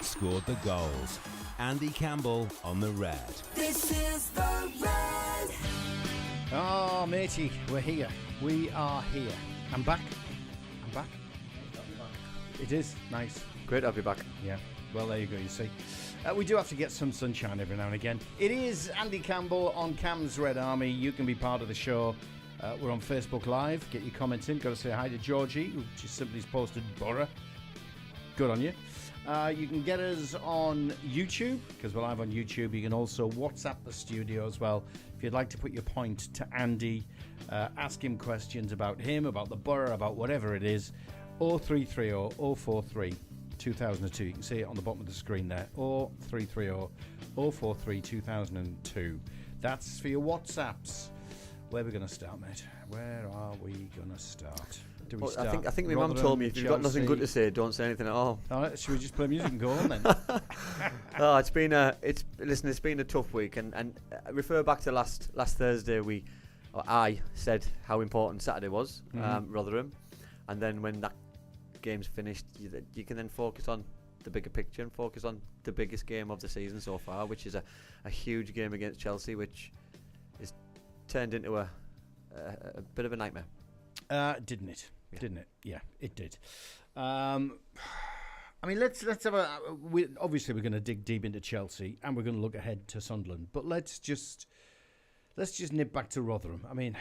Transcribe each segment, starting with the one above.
scored the goals. Andy Campbell on the red. This is the red. Oh, matey, we're here. We are here. I'm back. It is nice. Great to have you back. Yeah. Well, there you go, you see. We do have to get some sunshine every now and again. It is Andy Campbell on CamsRedArmy. You can be part of the show. We're on Facebook Live. Get your comments in. Got to say hi to Georgie, who just simply posted Boro. Good on you. You can get us on YouTube, because we're live on YouTube. You can also WhatsApp the studio as well. If you'd like to put your point to Andy, ask him questions about him, about the Boro, about whatever it is, 0330 043 2002. You can see it on the bottom of the screen there. 0330 043 2002. That's for your WhatsApps. Where are we going to start, mate? Where are we going to start? Do we start? I think my mum told me if you've got nothing good to say, don't say anything at all. All right, should we just play music and go on then? It's been a tough week, and refer back to last Thursday. I said how important Saturday was, Rotherham, and then when that game's finished, you can then focus on the bigger picture and focus on the biggest game of the season so far, which is a huge game against Chelsea, which is turned into a bit of a nightmare. Didn't it? Yeah. Didn't it? Yeah, it did. I mean, let's have obviously we're going to dig deep into Chelsea and we're going to look ahead to Sunderland, but let's just nip back to Rotherham. I mean,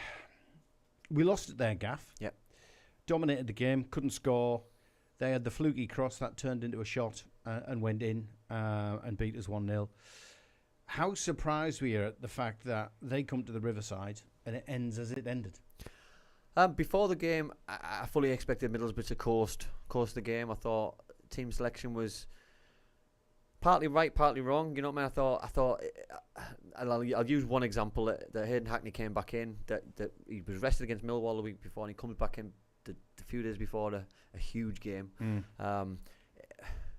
we lost at their gaff. Yep. Dominated the game, couldn't score. They had the fluky cross that turned into a shot and went in and beat us 1-0. How surprised we are at the fact that they come to the Riverside and it ends as it ended. Before the game, I fully expected Middlesbrough to coast the game. I thought team selection was partly right, partly wrong. You know what I mean? I thought. I'll use one example. That Hayden Hackney came back in. That he was rested against Millwall the week before, and he comes back in the few days before a huge game.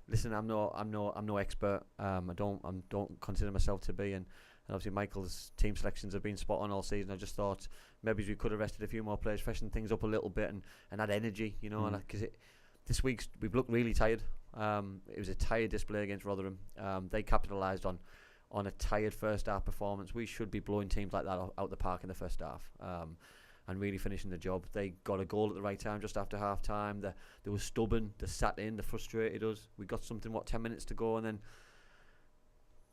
Listen, I'm no expert. I don't consider myself to be, and obviously Michael's team selections have been spot on all season. I just thought maybe we could have rested a few more players, freshen things up a little bit, and add energy, you know. And because this week we've looked really tired. It was a tired display against Rotherham. They capitalised on a tired first half performance. We should be blowing teams like that out the park in the first half. And really finishing the job. They got a goal at the right time just after half time. They were stubborn, they sat in, they frustrated us. We got something 10 minutes to go, and then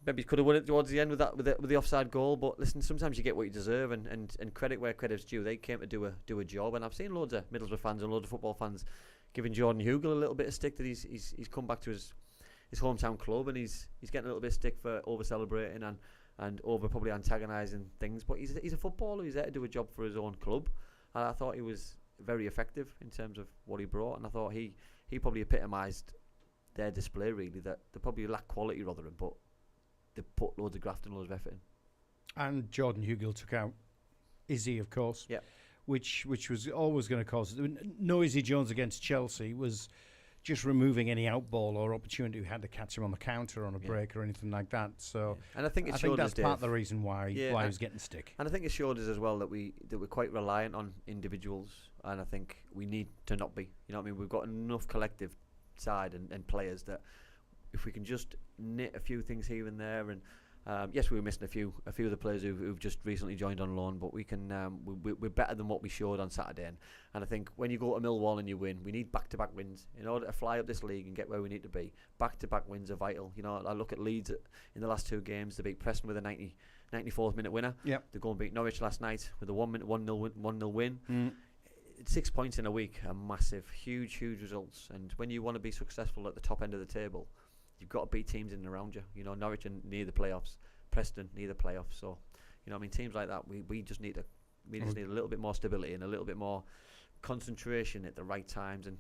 maybe could have won it towards the end with the offside goal. But listen, sometimes you get what you deserve, and credit where credit's due. They came to do a job, and I've seen loads of Middlesbrough fans and loads of football fans giving Jordan Hugill a little bit of stick that he's come back to his hometown club, and he's getting a little bit of stick for over celebrating and over probably antagonising things, but he's a footballer. He's there to do a job for his own club, and I thought he was very effective in terms of what he brought, and I thought he probably epitomised their display, really, that they probably lack quality Rotherham, but they put loads of graft and loads of effort in. And Jordan Hugill took out Izzy, of course, yeah, which was always going to cause no Izzy Jones against Chelsea was just removing any outball or opportunity we had to catch him on the counter on a break or anything like that. So, and I think that's part of the reason why he was getting stick. And I think it showed us as well that we're quite reliant on individuals, and I think we need to not be. You know what I mean? We've got enough collective side and players that if we can just knit a few things here and there, and yes, we were missing a few of the players who've just recently joined on loan, but we can we're better than what we showed on Saturday. And I think when you go to Millwall and you win, we need back-to-back wins in order to fly up this league and get where we need to be. Back-to-back wins are vital. You know, I look at Leeds in the last two games. They beat Preston with a 94th minute winner. Yep. They go and beat Norwich last night with a 1-0 win. 6 points in a week are massive, huge results. And when you want to be successful at the top end of the table, you've got to beat teams in and around you. You know, Norwich are near the playoffs, Preston near the playoffs. So, you know, I mean, teams like that, we just need a little bit more stability and a little bit more concentration at the right times and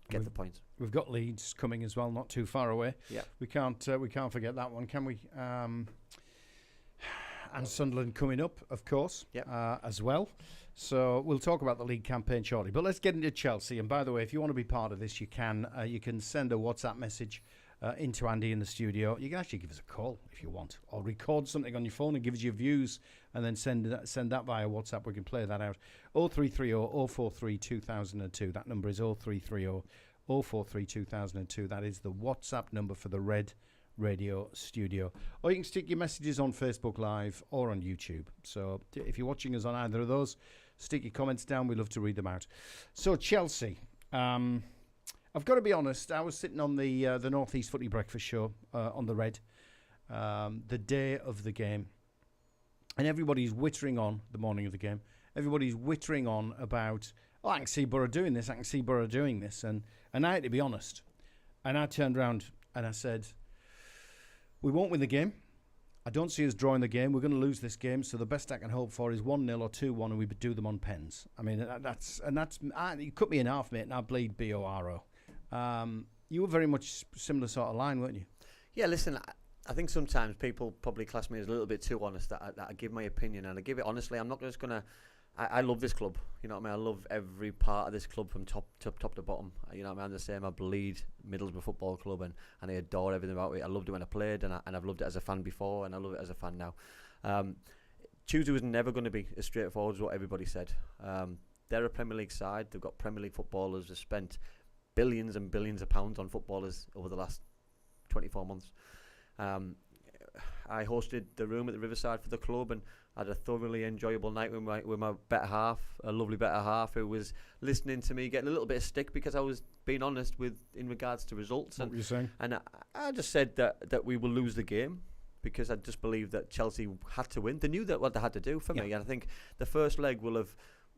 get the points. We've got Leeds coming as well, not too far away. Yeah, we can't forget that one, can we? And Sunderland coming up, of course, as well. So we'll talk about the league campaign shortly. But let's get into Chelsea. And by the way, if you want to be part of this, you can send a WhatsApp message into Andy in the studio. You can actually give us a call if you want, or record something on your phone and give us your views, and then send that via WhatsApp. We can play that out. 0330 043 2002. That number is 0330 043 2002. That is the WhatsApp number for the Red Radio Studio. Or you can stick your messages on Facebook Live or on YouTube. So if you're watching us on either of those, stick your comments down. We'd love to read them out. So Chelsea. I've got to be honest. I was sitting on the North East Footy Breakfast Show on the Red the day of the game. And everybody's wittering on the morning of the game. Everybody's wittering on about, I can see Boro doing this. I can see Boro doing this. And I had to be honest. And I turned around and I said, we won't win the game. I don't see us drawing the game. We're going to lose this game. So the best I can hope for is 1-0 or 2-1, and we do them on pens. I mean, you cut me in half, mate, and I bleed Boro. You were very much similar sort of line, weren't you? Yeah, listen, I think sometimes people probably class me as a little bit too honest, that I give my opinion, and I give it honestly. I'm not just going to... I love this club, you know what I mean? I love every part of this club from top to bottom. You know what I mean? I'm the same. I bleed Middlesbrough Football Club, and I adore everything about it. I loved it when I played, and I've loved it as a fan before, and I love it as a fan now. Tuesday was never going to be as straightforward as what everybody said. They're a Premier League side. They've got Premier League footballers who've spent billions and billions of pounds on footballers over the last 24 months. I hosted the room at the Riverside for the club, and I had a thoroughly enjoyable night with my better half, a lovely better half, who was listening to me, getting a little bit of stick because I was being honest in regards to results. What were you saying? And I just said that we will lose the game because I just believed that Chelsea had to win. They knew that what they had to do for me, and I think the first leg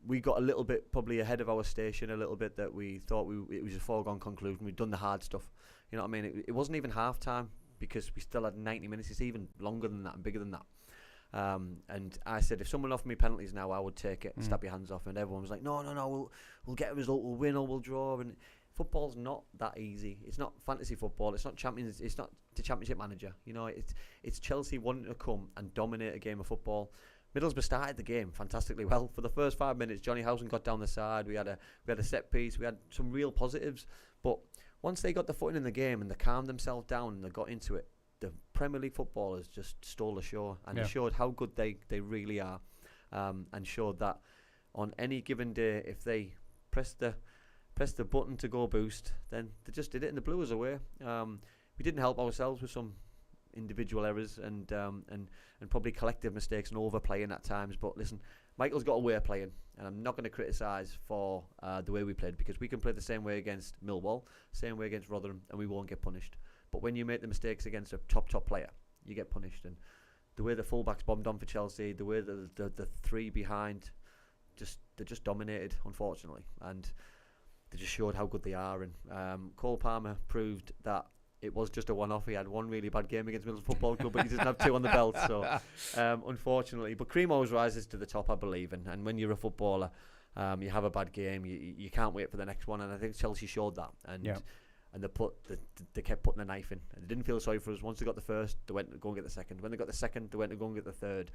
we got a little bit probably ahead of our station, a little bit that we thought it was a foregone conclusion. We'd done the hard stuff. You know what I mean? It wasn't even half time because we still had 90 minutes. It's even longer than that and bigger than that. And I said, if someone offered me penalties now, I would take it and stab your hands off. And everyone was like, no, we'll get a result, we'll win or we'll draw. And football's not that easy. It's not fantasy football. It's not champions. It's not the Championship Manager. You know, it's Chelsea wanting to come and dominate a game of football. Middlesbrough started the game fantastically well. For the first 5 minutes, Johnny Housen got down the side. We had a set piece. We had some real positives. But once they got the footing in the game and they calmed themselves down and they got into it, the Premier League footballers just stole the show, and they showed how good they really are, and showed that on any given day, if they press the button to go boost, then they just did it and they blew us away. We didn't help ourselves with some individual errors and probably collective mistakes and overplaying at times. But listen, Michael's got a way of playing, and I'm not going to criticise for the way we played, because we can play the same way against Millwall, same way against Rotherham, and we won't get punished. But when you make the mistakes against a top player, you get punished. And the way the fullbacks bombed on for Chelsea, the way the three behind, they just dominated, unfortunately, and they just showed how good they are. And Cole Palmer proved that it was just a one-off. He had one really bad game against Middlesbrough Football Club, but he doesn't have two on the belt. So, unfortunately, but cream always rises to the top, I believe. And when you're a footballer, you have a bad game, you can't wait for the next one. And I think Chelsea showed that. And they kept putting the knife in. And they didn't feel sorry for us. Once they got the first, they went to go and get the second. When they got the second, they went to go and get the third.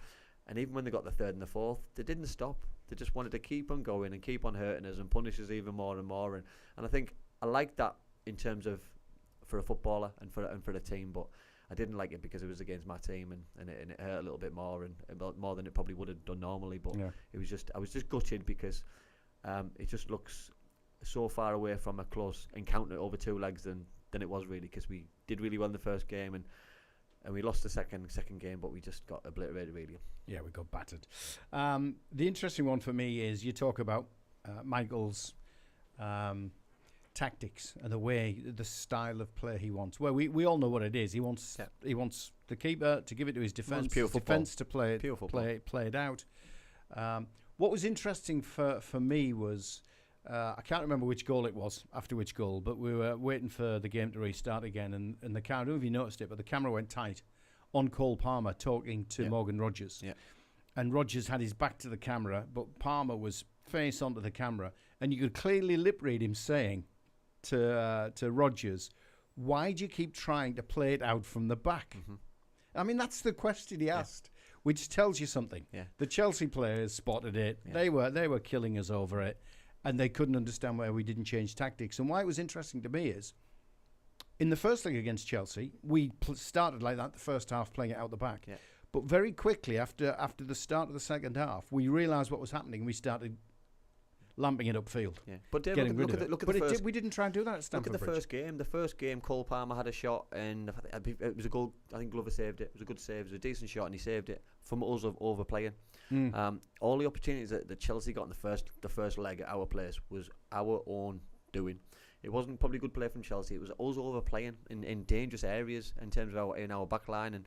And even when they got the third and the fourth, they didn't stop. They just wanted to keep on going and keep on hurting us and punish us even more and more. And I think I like that in terms of for a footballer and for the team. But I didn't like it because it was against my team, and it hurt a little bit more and more than it probably would have done normally. But it was I was just gutted because it just looks so far away from a close encounter over two legs than it was really, because we did really well in the first game and we lost the second game, but we just got obliterated really. Yeah, we got battered. The interesting one for me is you talk about Michael's tactics and the style of play he wants. Well, we all know what it is. He wants the keeper to give it to his defence, defence to play it out. What was interesting for me was, I can't remember which goal it was, after which goal, but we were waiting for the game to restart again, and the camera, I don't know if you noticed it, but the camera went tight on Cole Palmer talking to Morgan Rogers. Yeah. And Rogers had his back to the camera, but Palmer was face onto the camera, and you could clearly lip read him saying to Rogers, why do you keep trying to play it out from the back? Mm-hmm. I mean, that's the question he asked, which tells you something. Yeah. The Chelsea players spotted it. Yeah. They were killing us over it. And they couldn't understand why we didn't change tactics. And why it was interesting to me is, in the first leg against Chelsea, we started like that, the first half, playing it out the back. Yeah. But very quickly, after the start of the second half, we realised what was happening. We started lamping it upfield. Yeah, but Dave, Getting look rid of it. Look at But the first. we didn't try and do that at Stamford Look at the Bridge. first game. The first game, Cole Palmer had a shot, and it was a goal. I think Glover saved it. It was a good save. It was a decent shot, and he saved it from us of overplaying. All the opportunities that Chelsea got in the first leg at our place was our own doing. It wasn't probably good play from Chelsea. It was us overplaying in dangerous areas in terms of our back line.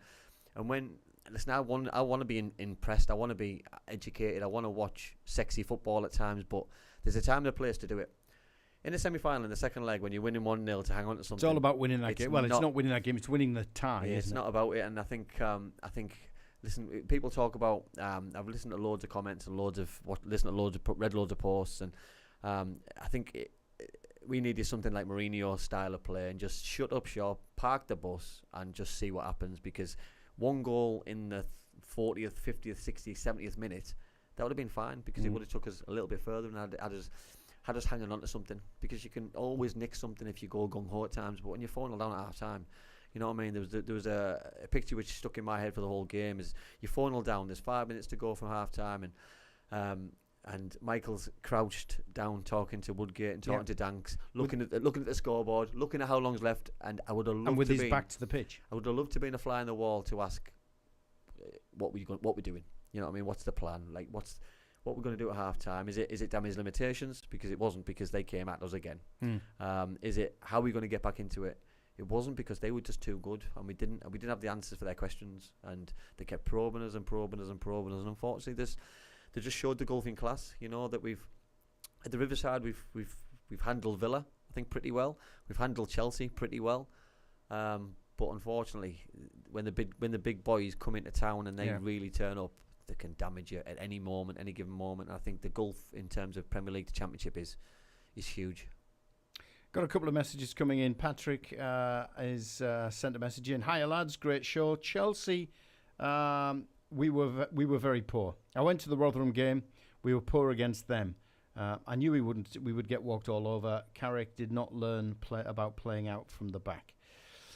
And when listen, I want to be impressed. I want to be educated. I want to watch sexy football at times. But there's a time and a place to do it. In the semi-final, in the second leg, when you're winning 1-0 to hang on to something, It's all about winning that game. Well, it's not winning that game. It's winning the tie. Yeah, it's not about it. And I think listen, people talk about. I've listened to loads of comments and read loads of posts, and I think we needed something like Mourinho's style of play and just shut up shop, park the bus, and just see what happens. Because one goal in the 40th, 50th, 60th, 70th minute, that would have been fine because it would have took us a little bit further and had us hanging on to something. Because you can always nick something if you go gung-ho at times, but when you're 4-0 down at half-time, you know what I mean? There was a picture which stuck in my head for the whole game. Is you're 4-0 down, there's 5 minutes to go from half-time, and Michael's crouched down talking to Woodgate and talking to Danks, looking at the scoreboard, looking at how long's left, and I would have loved and with to his be back to the pitch. I would have loved to be in a fly on the wall to ask what we're doing. You know what I mean? What's the plan? Like what we're going to do at half time? Is it damage limitations? Because it wasn't, because they came at us again. Is it how are we going to get back into it? It wasn't, because they were just too good, and we didn't have the answers for their questions, and they kept probing us. And unfortunately, they just showed the golfing class. You know that we've at the Riverside we've handled Villa, I think, pretty well. We've handled Chelsea pretty well. But unfortunately, when the big boys come into town and they really turn up, they can damage you at any given moment. And I think the gulf in terms of Premier League to Championship is huge. Got a couple of messages coming in. Patrick has sent a message in. Hiya lads, great show. Chelsea, we were very poor. I went to the Rotherham game. We were poor against them. I knew we would get walked all over. Carrick did not learn about playing out from the back.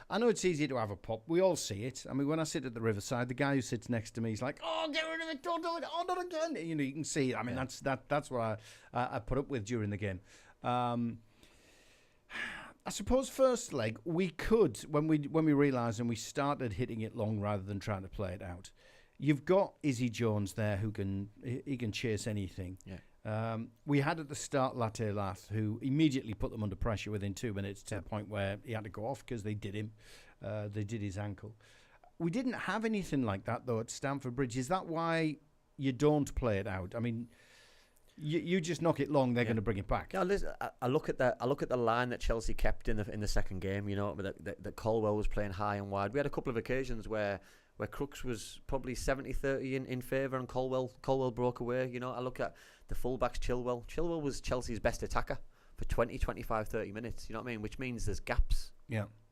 I know it's easy to have a pop. We all see it. I mean, when I sit at the Riverside, the guy who sits next to me is like, "Oh, get rid of it! Don't do it! Oh, not again!" You know, you can see it. I mean, that's what I put up with during the game. I suppose first leg we could, when we realised and we started hitting it long rather than trying to play it out. You've got Izzy Jones there who can chase anything. Yeah. We had at the start Latte Lath, who immediately put them under pressure within 2 minutes to the point where he had to go off because they did him. They did his ankle. We didn't have anything like that though at Stamford Bridge. Is that why you don't play it out? I mean, you just knock it long, they're going to bring it back. Yeah, listen, I look at the line that Chelsea kept in the second game. You know, that Colwell was playing high and wide. We had a couple of occasions where Crooks was probably 70-30 in favour, and Colwell broke away. You know, I look at the fullbacks. Chilwell was Chelsea's best attacker for 20, 25, 30 minutes. You know what I mean? Which means there's gaps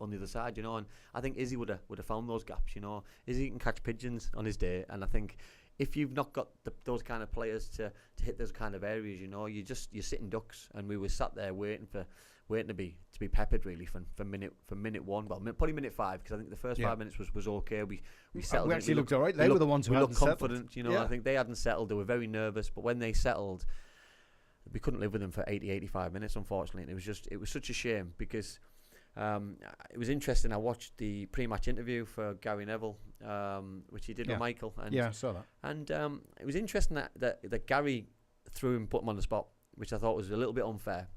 on the other side, you know, and I think Izzy would have found those gaps, you know. Izzy can catch pigeons on his day, and I think if you've not got those kind of players to hit those kind of areas, you know, you're sitting ducks, and we were sat there waiting to be peppered really from minute one. Well, probably minute 5, because I think the first 5 minutes was okay. We settled. We actually looked all right. They were the ones who hadn't looked confident. Settled. You know, I think they hadn't settled. They were very nervous, but when they settled, we couldn't live with them for 85 minutes, unfortunately. And it was such a shame, because it was interesting. I watched the pre-match interview for Gary Neville, which he did with Michael. And, I saw that. And it was interesting that Gary threw him, put him on the spot, which I thought was a little bit unfair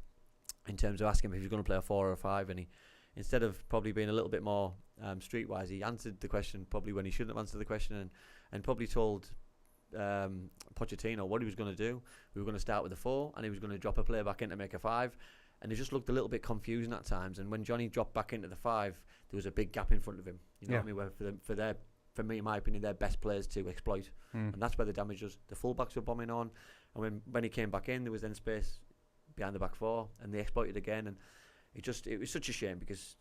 in terms of asking him if he was going to play a 4 or a 5, and he, instead of probably being a little bit more streetwise, he answered the question probably when he shouldn't have answered the question, and probably told Pochettino what he was going to do. We were going to start with a 4, and he was going to drop a player back in to make a 5, and it just looked a little bit confusing at times. And when Johnny dropped back into the 5, there was a big gap in front of him. You know what I mean? Where for me, in my opinion, their best players to exploit, and that's where the damage was. The fullbacks were bombing on, and when he came back in, there was then space behind the back 4, and they exploited again, and it was such a shame, because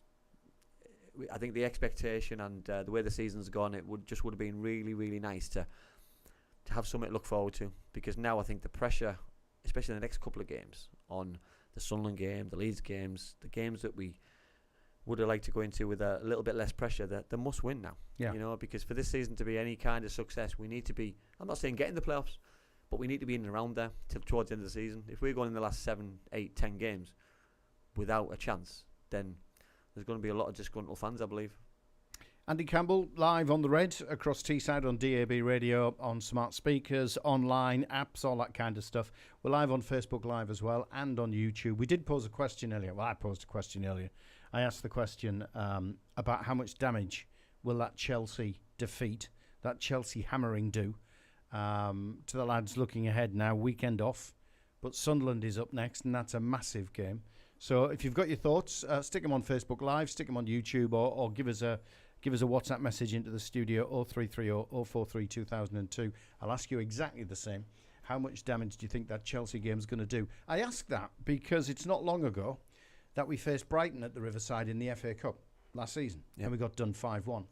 I think the expectation and the way the season's gone, it would have been really, really nice to have something to look forward to, because now I think the pressure, especially in the next couple of games, on the Sunderland game, the Leeds games, the games that we would have liked to go into with a little bit less pressure, that they must win now. You know, because for this season to be any kind of success, we need to be, I'm not saying get in the playoffs, but we need to be in and around there till towards the end of the season. If we're going in the last 7, 8, 10 games without a chance, then there's going to be a lot of disgruntled fans, I believe. Andy Campbell, live on the Red, across Teesside on DAB radio, on smart speakers, online, apps, all that kind of stuff. We're live on Facebook Live as well, and on YouTube. We did pose a question earlier. Well, I posed a question earlier. I asked the question about how much damage will that Chelsea defeat, that Chelsea hammering do to the lads looking ahead now, weekend off. But Sunderland is up next, and that's a massive game. So if you've got your thoughts, stick them on Facebook Live, stick them on YouTube, or give us a WhatsApp message into the studio, 0330 043 2002. I'll ask you exactly the same. How much damage do you think that Chelsea game's going to do? I ask that because it's not long ago that we faced Brighton at the Riverside in the FA Cup last season, and we got done 5-1.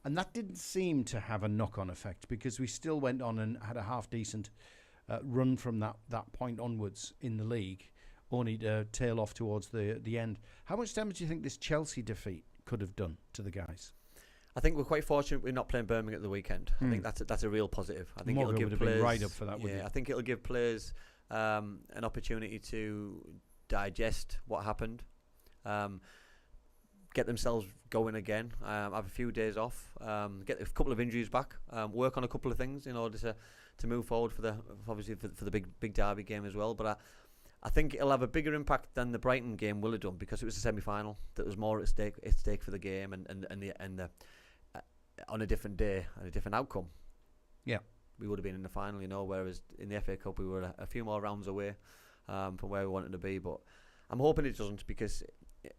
And that didn't seem to have a knock-on effect because we still went on and had a half-decent run from that point onwards in the league, only to tail off towards the end. How much damage do you think this Chelsea defeat could have done to the guys? I think we're quite fortunate we're not playing Birmingham at the weekend. I think that's a real positive. I think Morgan it'll give would have players been right up for that, wouldn't I think it'll give players an opportunity to digest what happened, get themselves going again, have a few days off, get a couple of injuries back, work on a couple of things in order to move forward for the big derby game as well. But I think it'll have a bigger impact than the Brighton game will have done because it was a semi-final. There was more at stake for the game and the on a different day and a different outcome. Yeah, we would have been in the final, whereas in the FA Cup we were a few more rounds away from where we wanted to be. But I'm hoping it doesn't, because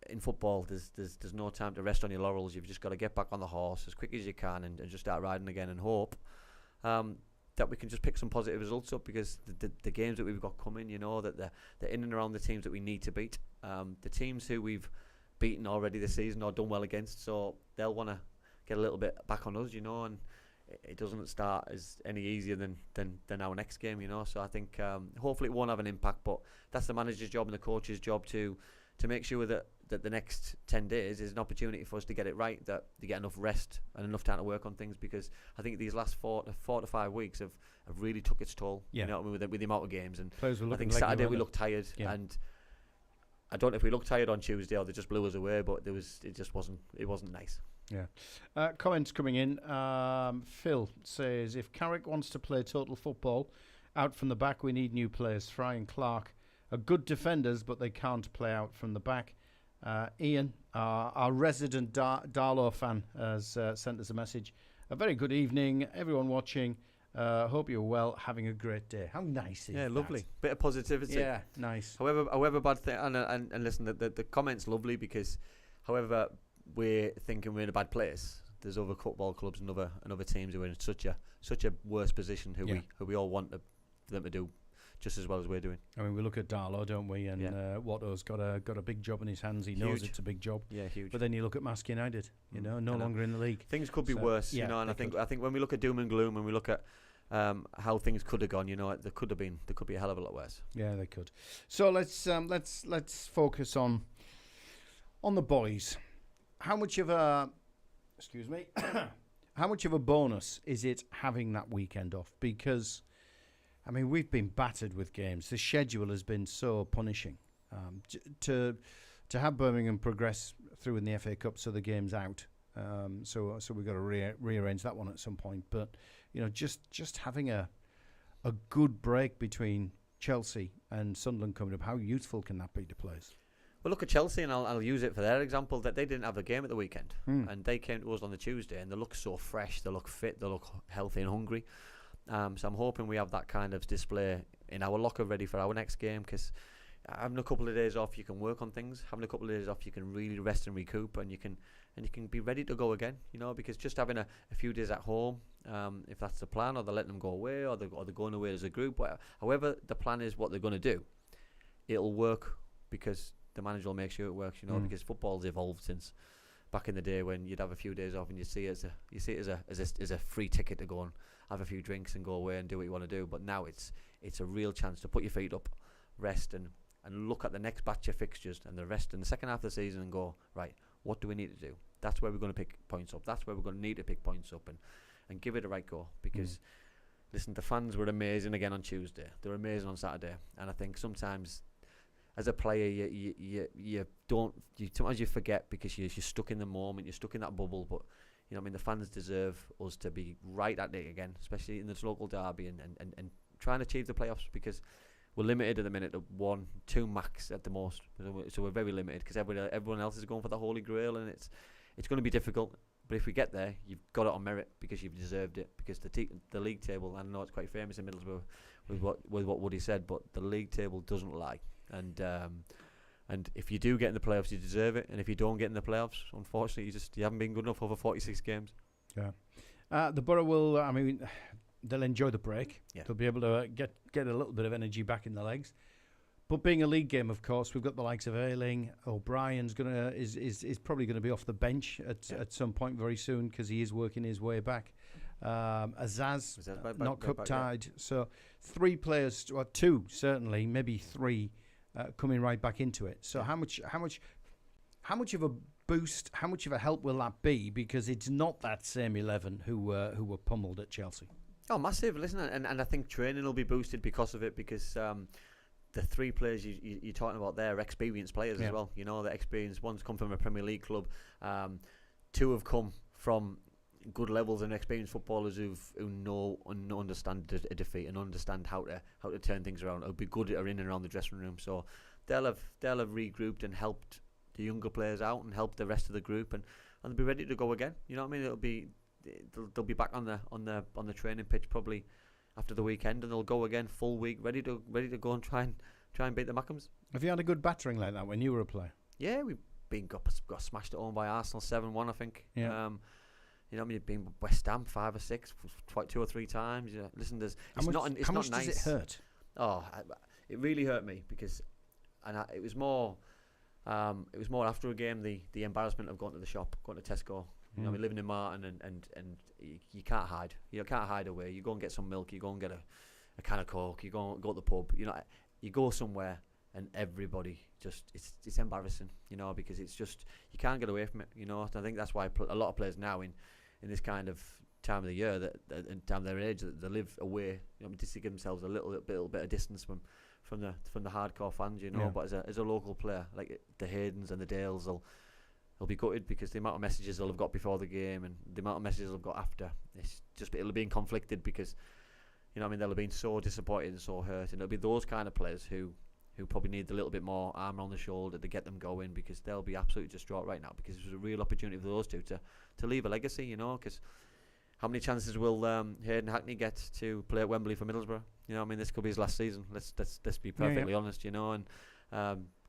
in football there's no time to rest on your laurels. You've just got to get back on the horse as quick as you can and just start riding again and hope that we can just pick some positive results up, because the games that we've got coming, that they're in and around the teams that we need to beat. The teams who we've beaten already this season or done well against, so they'll want to get a little bit back on us, and it doesn't start as any easier than our next game, So I think hopefully it won't have an impact, but that's the manager's job and the coach's job to make sure that the next 10 days is an opportunity for us to get it right, that you get enough rest and enough time to work on things, because I think these last 4 to 5 weeks have really took its toll, with the amount of games. And I think Saturday we looked tired, and I don't know if we looked tired on Tuesday or they just blew us away, but it wasn't nice. Yeah. Comments coming in. Phil says, if Carrick wants to play total football, out from the back we need new players. Fry and Clark are good defenders, but they can't play out from the back. Ian, our resident Darlow fan, has sent us a message. A very good evening, everyone watching. Hope you're well, having a great day. How nice is that? Yeah, lovely. Bit of positivity. Yeah, nice. However bad thing, and listen, the comment's lovely, because however we're thinking we're in a bad place, there's other football clubs and other teams who are in such a worse position who we all want them to do just as well as we're doing. I mean, we look at Darlow, don't we? And Watto's got a big job in his hands. He knows it's a big job. Yeah, huge. But then you look at Mask United, no longer in the league. Things could be worse, and I think when we look at doom and gloom, when we look at how things could have gone, there could be a hell of a lot worse. Yeah, they could. So let's focus on the boys. How much of a how much of a bonus is it having that weekend off? Because I mean, we've been battered with games. The schedule has been so punishing. To have Birmingham progress through in the FA Cup, so the game's out. So we've got to rearrange that one at some point. But just having a good break between Chelsea and Sunderland coming up, how useful can that be to players? Well, look at Chelsea, and I'll use it for their example. That they didn't have a game at the weekend, and they came to us on the Tuesday, and they look so fresh, they look fit, they look healthy and hungry. So I'm hoping we have that kind of display in our locker ready for our next game, because having a couple of days off, you can work on things. Having a couple of days off, you can really rest and recoup, and you can be ready to go again. Because just having a few days at home, if that's the plan, or they're letting them go away, or they're going away as a group, however the plan is, what they're going to do, it'll work, because the manager will make sure it works. Because football's evolved since back in the day when you'd have a few days off and you see it as a free ticket to go and have a few drinks and go away and do what you want to do. But now it's a real chance to put your feet up, rest, and look at the next batch of fixtures and the rest in the second half of the season and go, right, what do we need to do? That's where we're going to pick points up. That's where we're going to need to pick points up and give it a right go. Because listen, the fans were amazing again on Tuesday. They were amazing on Saturday, and I think sometimes, as a player, sometimes you forget because you're stuck in the moment, you're stuck in that bubble. But you know, I mean, the fans deserve us to be right at it again, especially in this local derby and trying to achieve the playoffs, because we're limited at the minute to 1-2 max at the most. So we're very limited because everyone else is going for the Holy Grail, and it's going to be difficult. But if we get there, you've got it on merit because you've deserved it. Because the league table, I know it's quite famous in Middlesbrough with what Woody said, but the league table doesn't lie. And if you do get in the playoffs, you deserve it. And if you don't get in the playoffs, unfortunately, you haven't been good enough over 46 games. Yeah. The Boro will. I mean, they'll enjoy the break. Yeah. They'll be able to get a little bit of energy back in the legs. But being a league game, of course, we've got the likes of Ayling. O'Brien's is probably going to be off the bench at some point very soon because he is working his way back. Azaz not cup tied. So 3 players, or 2 certainly, maybe 3 coming right back into it. So how much of a boost, how much of a help will that be? Because it's not that same 11 who were pummeled at Chelsea. Oh, massive! Listen, and I think training will be boosted because of it. Because the 3 players you're talking about there are experienced players as well. You know, they're experienced. One's come from a Premier League club. 2 have come from good levels and experienced footballers who know and understand a defeat and understand how to turn things around. Who'll be good at in and around the dressing room. So they'll have regrouped and helped the younger players out and helped the rest of the group, and they'll be ready to go again. You know what I mean? They'll be back on the training pitch probably after the weekend, and they'll go again full week, ready to go and try and beat the Mackems. Have you had a good battering like that when you were a player? Yeah, we've got smashed at home by Arsenal 7-1, I think. Yeah. You know, I mean, you've been West Ham 5 or 6, 2 or 3 times. Yeah. Listen, how much does it hurt? Oh, it really hurt me because, it was more after a game, the embarrassment of going to the shop, going to Tesco. You know, I mean, living in Martin and you can't hide. You can't hide away. You go and get some milk. You go and get a can of Coke. You go to the pub. You know, you go somewhere and everybody just it's embarrassing. You know, because it's just you can't get away from it. You know, and I think that's why a lot of players now in this kind of time of the year that and time of their age that they live away. You know, just to give themselves a little bit of distance from the hardcore fans. You know, Yeah. but as a local player like the Haydens and the Dales, they'll be gutted because the amount of messages they'll have got before the game and the amount of messages they'll have got after, it'll be conflicted because, you know what I mean, they'll have been so disappointed and so hurt, and it'll be those kind of players who probably need a little bit more arm on the shoulder to get them going, because they'll be absolutely distraught right now because it was a real opportunity for those two to leave a legacy, you know, because how many chances will Hayden Hackney get to play at Wembley for Middlesbrough? You know, I mean, this could be his last season. Let's be perfectly honest, you know, and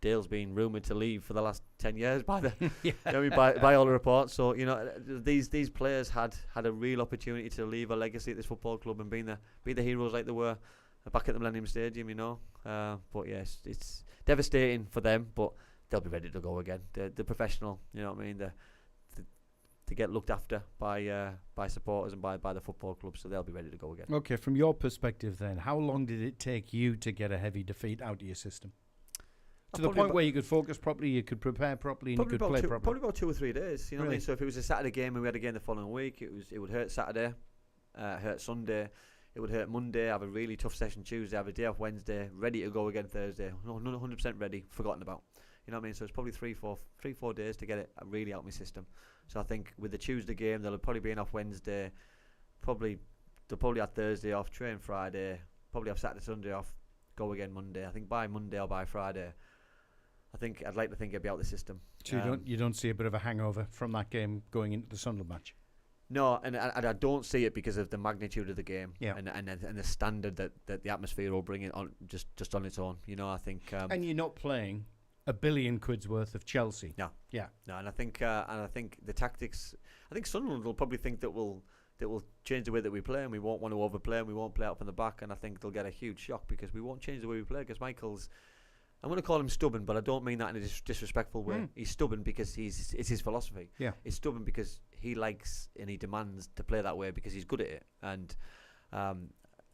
Dale's been rumoured to leave for the last 10 years by the you know, by all the reports. So, you know, these players had a real opportunity to leave a legacy at this football club and be the heroes like they were back at the Millennium Stadium, you know. But yes, it's devastating for them, but they'll be ready to go again. They're professional, you know what I mean. They get looked after by supporters and by the football club, so they'll be ready to go again. Okay, from your perspective then, how long did it take you to get a heavy defeat out of your system? To the point where you could focus properly, you could prepare properly, and you could play properly? Probably about 2 or 3 days, you know what I mean? So if it was a Saturday game and we had a game the following week, it would hurt Saturday, hurt Sunday, it would hurt Monday, have a really tough session Tuesday, have a day off Wednesday, ready to go again Thursday. No, not 100% ready, forgotten about. You know what I mean? So it's probably 3-4 days to get it really out of my system. So I think with the Tuesday game, they'll probably be off Wednesday. They'll probably have Thursday off, train Friday, probably have Saturday, Sunday off, go again Monday. I think by Monday or by Friday, I'd like to think it'll be out of the system. So you don't see a bit of a hangover from that game going into the Sunderland match? No, and I don't see it because of the magnitude of the game, yeah. and the standard that the atmosphere will bring it on just on its own. You know, I think. And you're not playing £1 billion worth of Chelsea. No. Yeah. No, and I think the tactics. I think Sunderland will probably think that we'll change the way that we play, and we won't want to overplay, and we won't play out from the back, and I think they'll get a huge shock because we won't change the way we play. Because Michael's, I'm going to call him stubborn, but I don't mean that in a disrespectful way. He's stubborn because it's his philosophy. Yeah. He's stubborn because he likes and he demands to play that way because he's good at it, and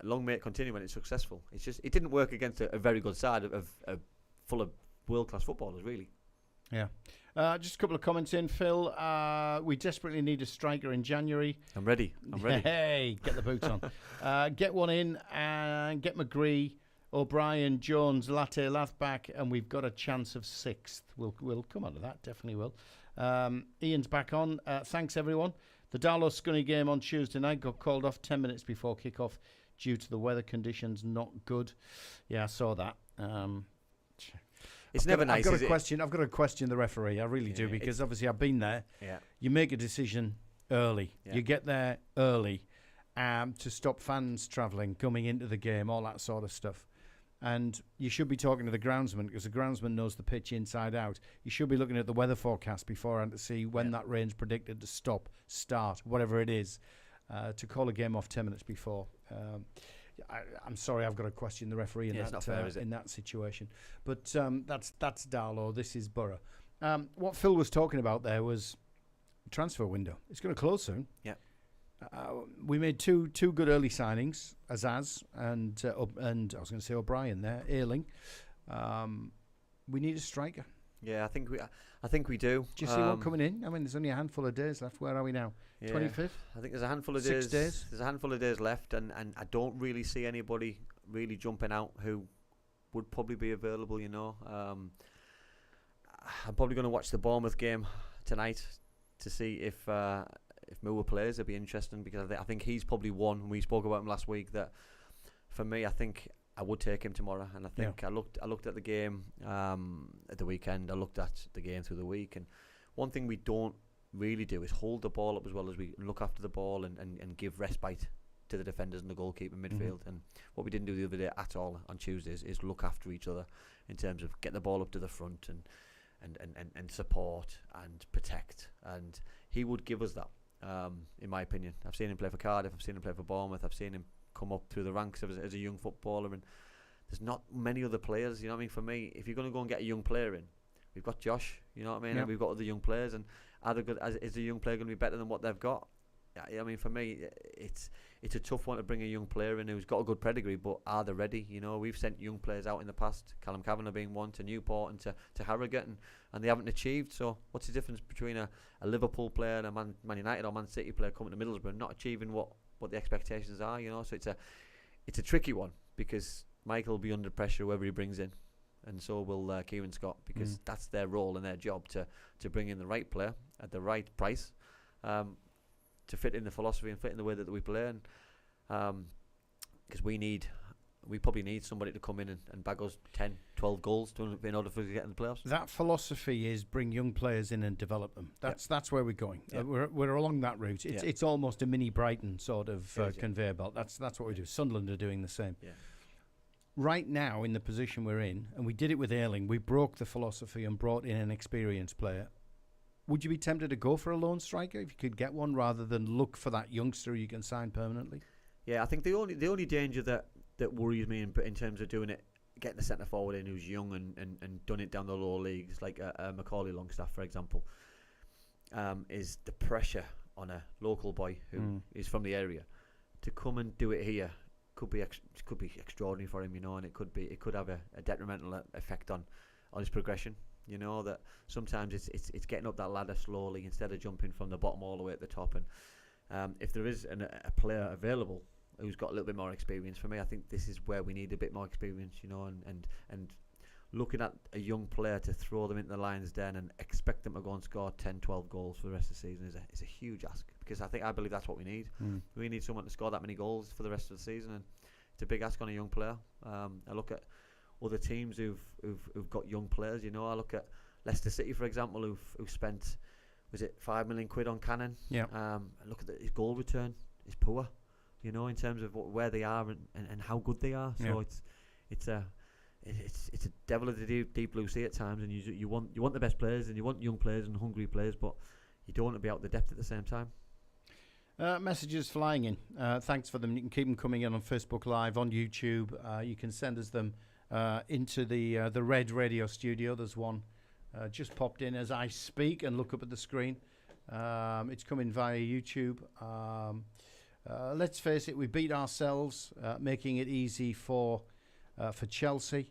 long may it continue when it's successful. It's just it didn't work against a very good side of full of world-class footballers, really. Yeah. Just a couple of comments in, Phil. We desperately need a striker in January. I'm ready. Hey, get the boots on. Get one in and get McGree, O'Brien, Jones, Latte, Lathback, and we've got a chance of 6th. We'll come on to that, definitely will. Ian's back on. Thanks, everyone. The Darlow Scunny game on Tuesday night got called off 10 minutes before kickoff due to the weather conditions. Not good. Yeah, I saw that. It's never nice. I've got to question the referee. I really do, because obviously I've been there. Yeah. You make a decision early. Yeah. You get there early to stop fans travelling, coming into the game, all that sort of stuff. And you should be talking to the groundsman, because the groundsman knows the pitch inside out. You should be looking at the weather forecast beforehand to see when that rain's predicted to start, whatever it is, to call a game off 10 minutes before. I'm sorry, I've got to question the referee in that situation. But that's Darlow. This is Boro. What Phil was talking about there was transfer window. It's going to close soon. Yeah. We made two good early signings, Azaz and I was going to say O'Brien there, Ayling. We need a striker. Yeah, I think we do. Do you see one coming in? I mean, there's only a handful of days left. Where are we now? 25th? I think there's a handful of 6 days. There's a handful of days left, and I don't really see anybody really jumping out who would probably be available, you know. I'm probably going to watch the Bournemouth game tonight to see if Moore plays. It'll be interesting, because I think he's probably one. We spoke about him last week. That for me, I think I would take him tomorrow. And I think I looked at the game at the weekend. I looked at the game through the week, and one thing we don't really do is hold the ball up as well as we look after the ball and give respite to the defenders and the goalkeeper midfield. And what we didn't do the other day at all on Tuesdays is look after each other in terms of get the ball up to the front and support and protect. And he would give us that, in my opinion. I've seen him play for Cardiff, I've seen him play for Bournemouth, I've seen him come up through the ranks as a young footballer, and there's not many other players, you know what I mean? For me, if you're going to go and get a young player in, we've got Josh, you know what I mean? Yeah. And we've got other young players, and is a young player going to be better than what they've got? I mean, for me, it's a tough one to bring a young player in who's got a good pedigree, but are they ready? You know, we've sent young players out in the past, Callum Kavanagh being one, to Newport and to Harrogate, and they haven't achieved. So what's the difference between a Liverpool player and a Man United or Man City player coming to Middlesbrough and not achieving what the expectations are? You know, so it's a tricky one, because Michael will be under pressure whoever he brings in, and so will Kieran Scott, because that's their role and their job to bring in the right player at the right price, to fit in the philosophy and fit in the way that we play. And because we probably need somebody to come in and bag us 10, 12 goals in order for us to get in the playoffs. That philosophy is bring young players in and develop them. That's where we're going. We're along that route. It's almost a mini Brighton sort of conveyor belt. That's what we do. Sunderland are doing the same. Yeah. Right now, in the position we're in, and we did it with Ayling, we broke the philosophy and brought in an experienced player. Would you be tempted to go for a lone striker if you could get one, rather than look for that youngster you can sign permanently? Yeah, I think the only danger that worries me in terms of doing it, getting a centre forward in who's young and done it down the lower leagues, like Macaulay Longstaff, for example, is the pressure on a local boy who is from the area to come and do it here. Could be extraordinary for him, you know, and it could have a detrimental effect on his progression. You know, that sometimes it's getting up that ladder slowly instead of jumping from the bottom all the way at the top. And if there is a player available who's got a little bit more experience, for me, I think this is where we need a bit more experience, you know, and looking at a young player to throw them into the Lions' den and expect them to go and score 10, 12 goals for the rest of the season is a huge ask, because I believe that's what we need. We need someone to score that many goals for the rest of the season, and it's a big ask on a young player. I look at other teams who've got young players, you know. I look at Leicester City, for example, who've spent, was it £5 million on Cannon? Yeah. And look at his goal return is poor, you know, in terms of where they are and how good they are. So it's a devil of the deep blue sea at times, and you want the best players, and you want young players and hungry players, but you don't want to be out the depth at the same time. Messages flying in. Thanks for them. You can keep them coming in on Facebook Live, on YouTube. You can send us them into the Red Radio studio. There's one just popped in as I speak and look up at the screen. It's coming via YouTube. Let's face it, we beat ourselves, making it easy for Chelsea.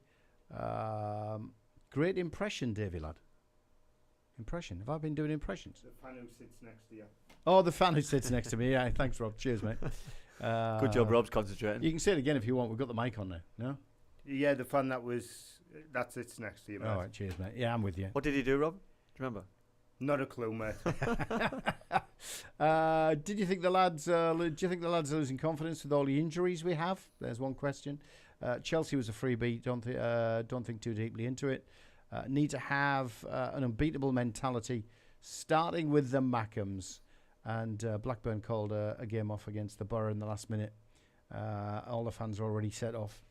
Great impression, Davy lad. Impression? Have I been doing impressions? The fan who sits next to you. Oh, the fan who sits next to me. Yeah, thanks, Rob. Cheers, mate. Good job, Rob's concentrating. You can say it again if you want. We've got the mic on now. No? Yeah, the fan that sits next to you, mate. All right, cheers, mate. Yeah, I'm with you. What did he do, Rob? Do you remember? Not a clue, mate. Did you think the lads? Do you think the lads are losing confidence with all the injuries we have? There's one question. Chelsea was a freebie. Don't think too deeply into it. Need to have an unbeatable mentality, starting with the Mackhams. And Blackburn called a game off against the Boro in the last minute. All the fans were already set off.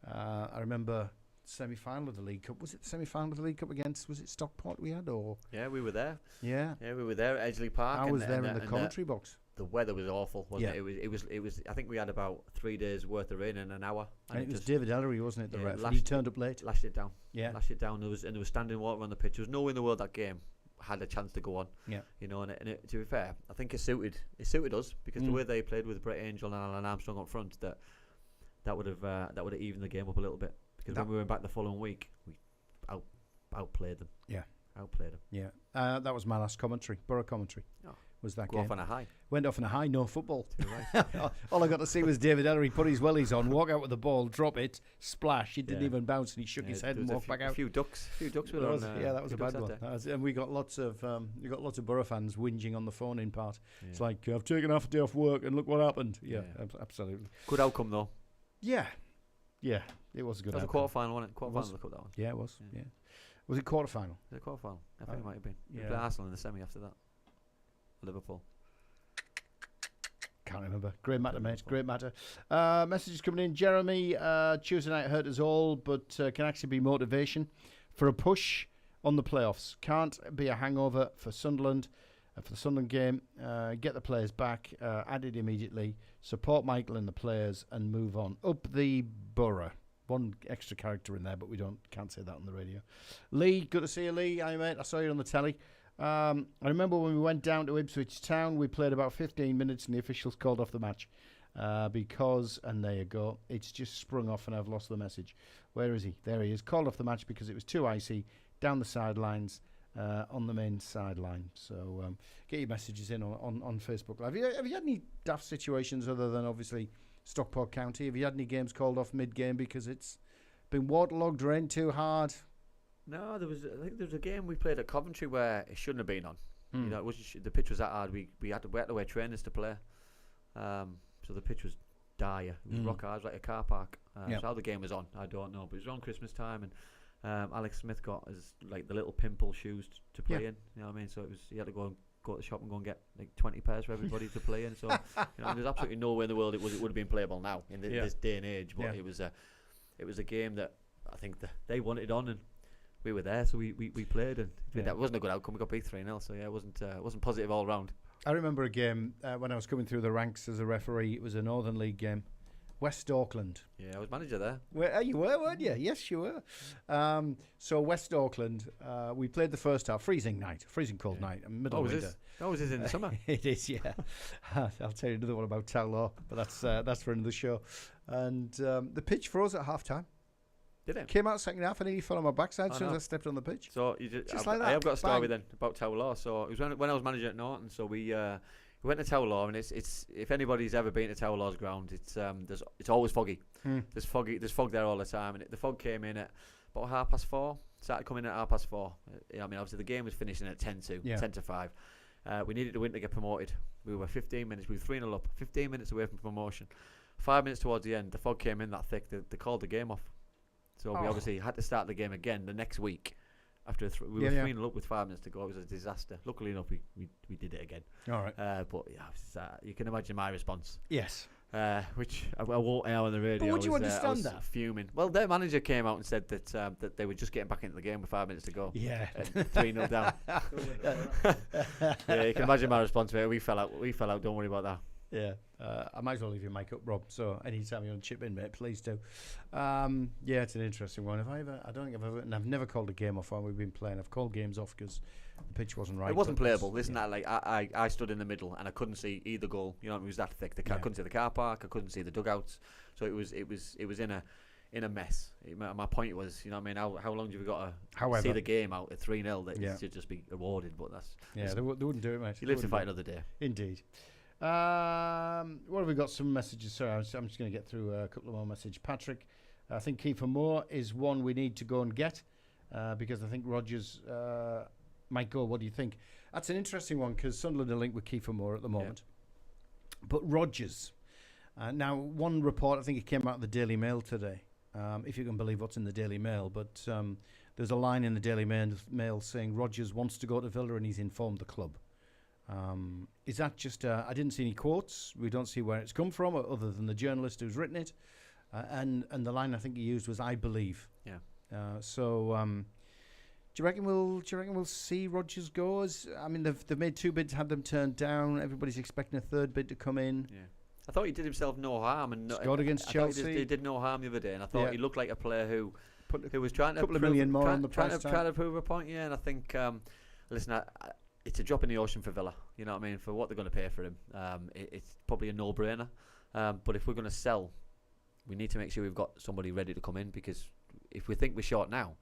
I remember semi-final of the League Cup. Was it the semi-final of the League Cup against? Was it Stockport we had or? Yeah, we were there. Yeah, we were there at Edgeley Park. I was there in the commentary box. The weather was awful, wasn't it? It was. I think we had about 3 days worth of rain in an hour. And it was David Ellery, wasn't it? The ref. He turned up late. Lashed it down. Yeah, lashed it down. There was standing water on the pitch. There was no way in the world that game had a chance to go on. Yeah, you know, and to be fair, I think it suited us because the way they played with Brett Angel and Alan Armstrong up front, that would have evened the game up a little bit. Because when we went back the following week, we outplayed them. Yeah, outplayed them. Yeah, that was my last commentary, Boro commentary. Oh. Was that Go game. Off on a high. Went off on a high, no football. Right. All I got to see was David Ellery put his wellies on, walk out with the ball, drop it, splash. It didn't even bounce, and he shook his head and walked back out. A few ducks were on. Yeah, that was a bad one. And we got lots of Boro fans whinging on the phone in part. Yeah. It's like, I've taken half a day off work, and look what happened. Yeah, absolutely. Good outcome though. Yeah, it was a good. That was a quarter final, wasn't it? Quarter final of the cup, that one. Yeah, it was. Yeah. Was it quarter final? Was it quarter final? I think it might have been. We played Arsenal in the semi after that. Liverpool. Can't remember. Great matter, mate. Great matter. Messages coming in. Jeremy, Tuesday night hurt us all, but can actually be motivation for a push on the playoffs. Can't be a hangover for Sunderland, for the Sunderland game. Get the players back, add it immediately, support Michael and the players, and move on. Up the Boro. One extra character in there, but can't say that on the radio. Lee, good to see you, Lee. Hi, mate. I saw you on the telly. I remember when we went down to Ipswich Town, we played about 15 minutes and the officials called off the match because, and there you go, it's just sprung off and I've lost the message. Where is he? There he is. Called off the match because it was too icy down the sidelines on the main sideline. So get your messages in on Facebook Live. Have you had any daft situations other than obviously Stockport County? Have you had any games called off mid-game because it's been waterlogged, rained too hard? No, I think there was a game we played at Coventry where it shouldn't have been on. You know, it wasn't. The pitch was that hard. We had to wear trainers to play. So the pitch was dire. It was rock hard, like a car park. So how the game was on, I don't know. But it was around Christmas time, and Alex Smith got his like the little pimple shoes to play in. You know what I mean? So it was he had to go to the shop and go and get like 20 pairs for everybody to play in. So you know, there's absolutely no way in the world it would have been playable now in this day and age. But it was a game that I think they wanted on and. We were there, so we played, and that wasn't a good outcome. We got beat 3-0, so it wasn't positive all round. I remember a game when I was coming through the ranks as a referee. It was a Northern League game, West Auckland. Yeah, I was manager there. You were, weren't you? Yes, you were. So West Auckland, we played the first half. Freezing cold night, middle of winter. Was this in the summer? It is, yeah. I'll tell you another one about Tallaght, but that's for another show. And the pitch froze at half time. Did it? Came out second half and he fell on my backside as soon as I stepped on the pitch. So like that. I have got a story then about Tallaght. So it was when I was manager at Norton. So we went to Tallaght, and it's if anybody's ever been to Tallaght's ground, it's always foggy. There's fog there all the time, and the fog came in at about 4:30. Started coming in at 4:30. I mean, obviously the game was finishing at 10-5. We needed to win to get promoted. We were 15 minutes. We were 3-0 up. 15 minutes away from promotion. 5 minutes towards the end, the fog came in that thick. They called the game off. So we obviously had to start the game again the next week. After we were 3-0 up with 5 minutes to go. It was a disaster. Luckily enough, we did it again. All right. But you can imagine my response. Yes. Which I won't air on the radio. But would you understand that? Fuming. Well, their manager came out and said that they were just getting back into the game with 5 minutes to go. Yeah. 3-0 down. Yeah, you can imagine my response. Mate. We fell out. Don't worry about that. Yeah, I might as well leave your mic up, Rob. So anytime you want to chip in, mate, please do. Yeah, it's an interesting one. I don't think I've ever, and I've never called a game off while we've been playing. I've called games off because the pitch wasn't right. It wasn't playable. Isn't that like I stood in the middle and I couldn't see either goal. You know, it was that thick. I couldn't see the car park. I couldn't see the dugouts. So it was in in a mess. My point was, you know what I mean, how long have you got to However, see the game out at 3-0 that Yeah. it should just be awarded, but that's... yeah, they wouldn't do it, mate. You live to fight another day. Indeed. What have we got? Some messages. Sorry, I'm just going to get through a couple of more messages. Patrick, I think Kiefer Moore is one we need to go and get because I think Rodgers might go. What do you think? That's an interesting one because Sunderland are linked with Kiefer Moore at the moment. Yeah. But Rodgers. Now, one report, I think it came out of the Daily Mail today, if you can believe what's in the Daily Mail, but there's a line in the Daily Mail saying Rodgers wants to go to Villa and he's informed the club. Is that just... I didn't see any quotes. We don't see where it's come from other than the journalist who's written it. And the line I think he used was, I believe. Yeah. Do you reckon we'll see Rodgers go? I mean, they've made 2 bids, had them turned down. Everybody's expecting a 3rd bid to come in. Yeah. I thought he did himself no harm. And scored against Chelsea. He did no harm the other day. And I thought he looked like a player who was trying to... couple of million more on the price tag. Trying to prove a point, yeah. And I think... listen, it's a drop in the ocean for Villa. You know what I mean? For what they're going to pay for him. It's probably a no-brainer. But if we're going to sell, we need to make sure we've got somebody ready to come in, because if we think we're short now,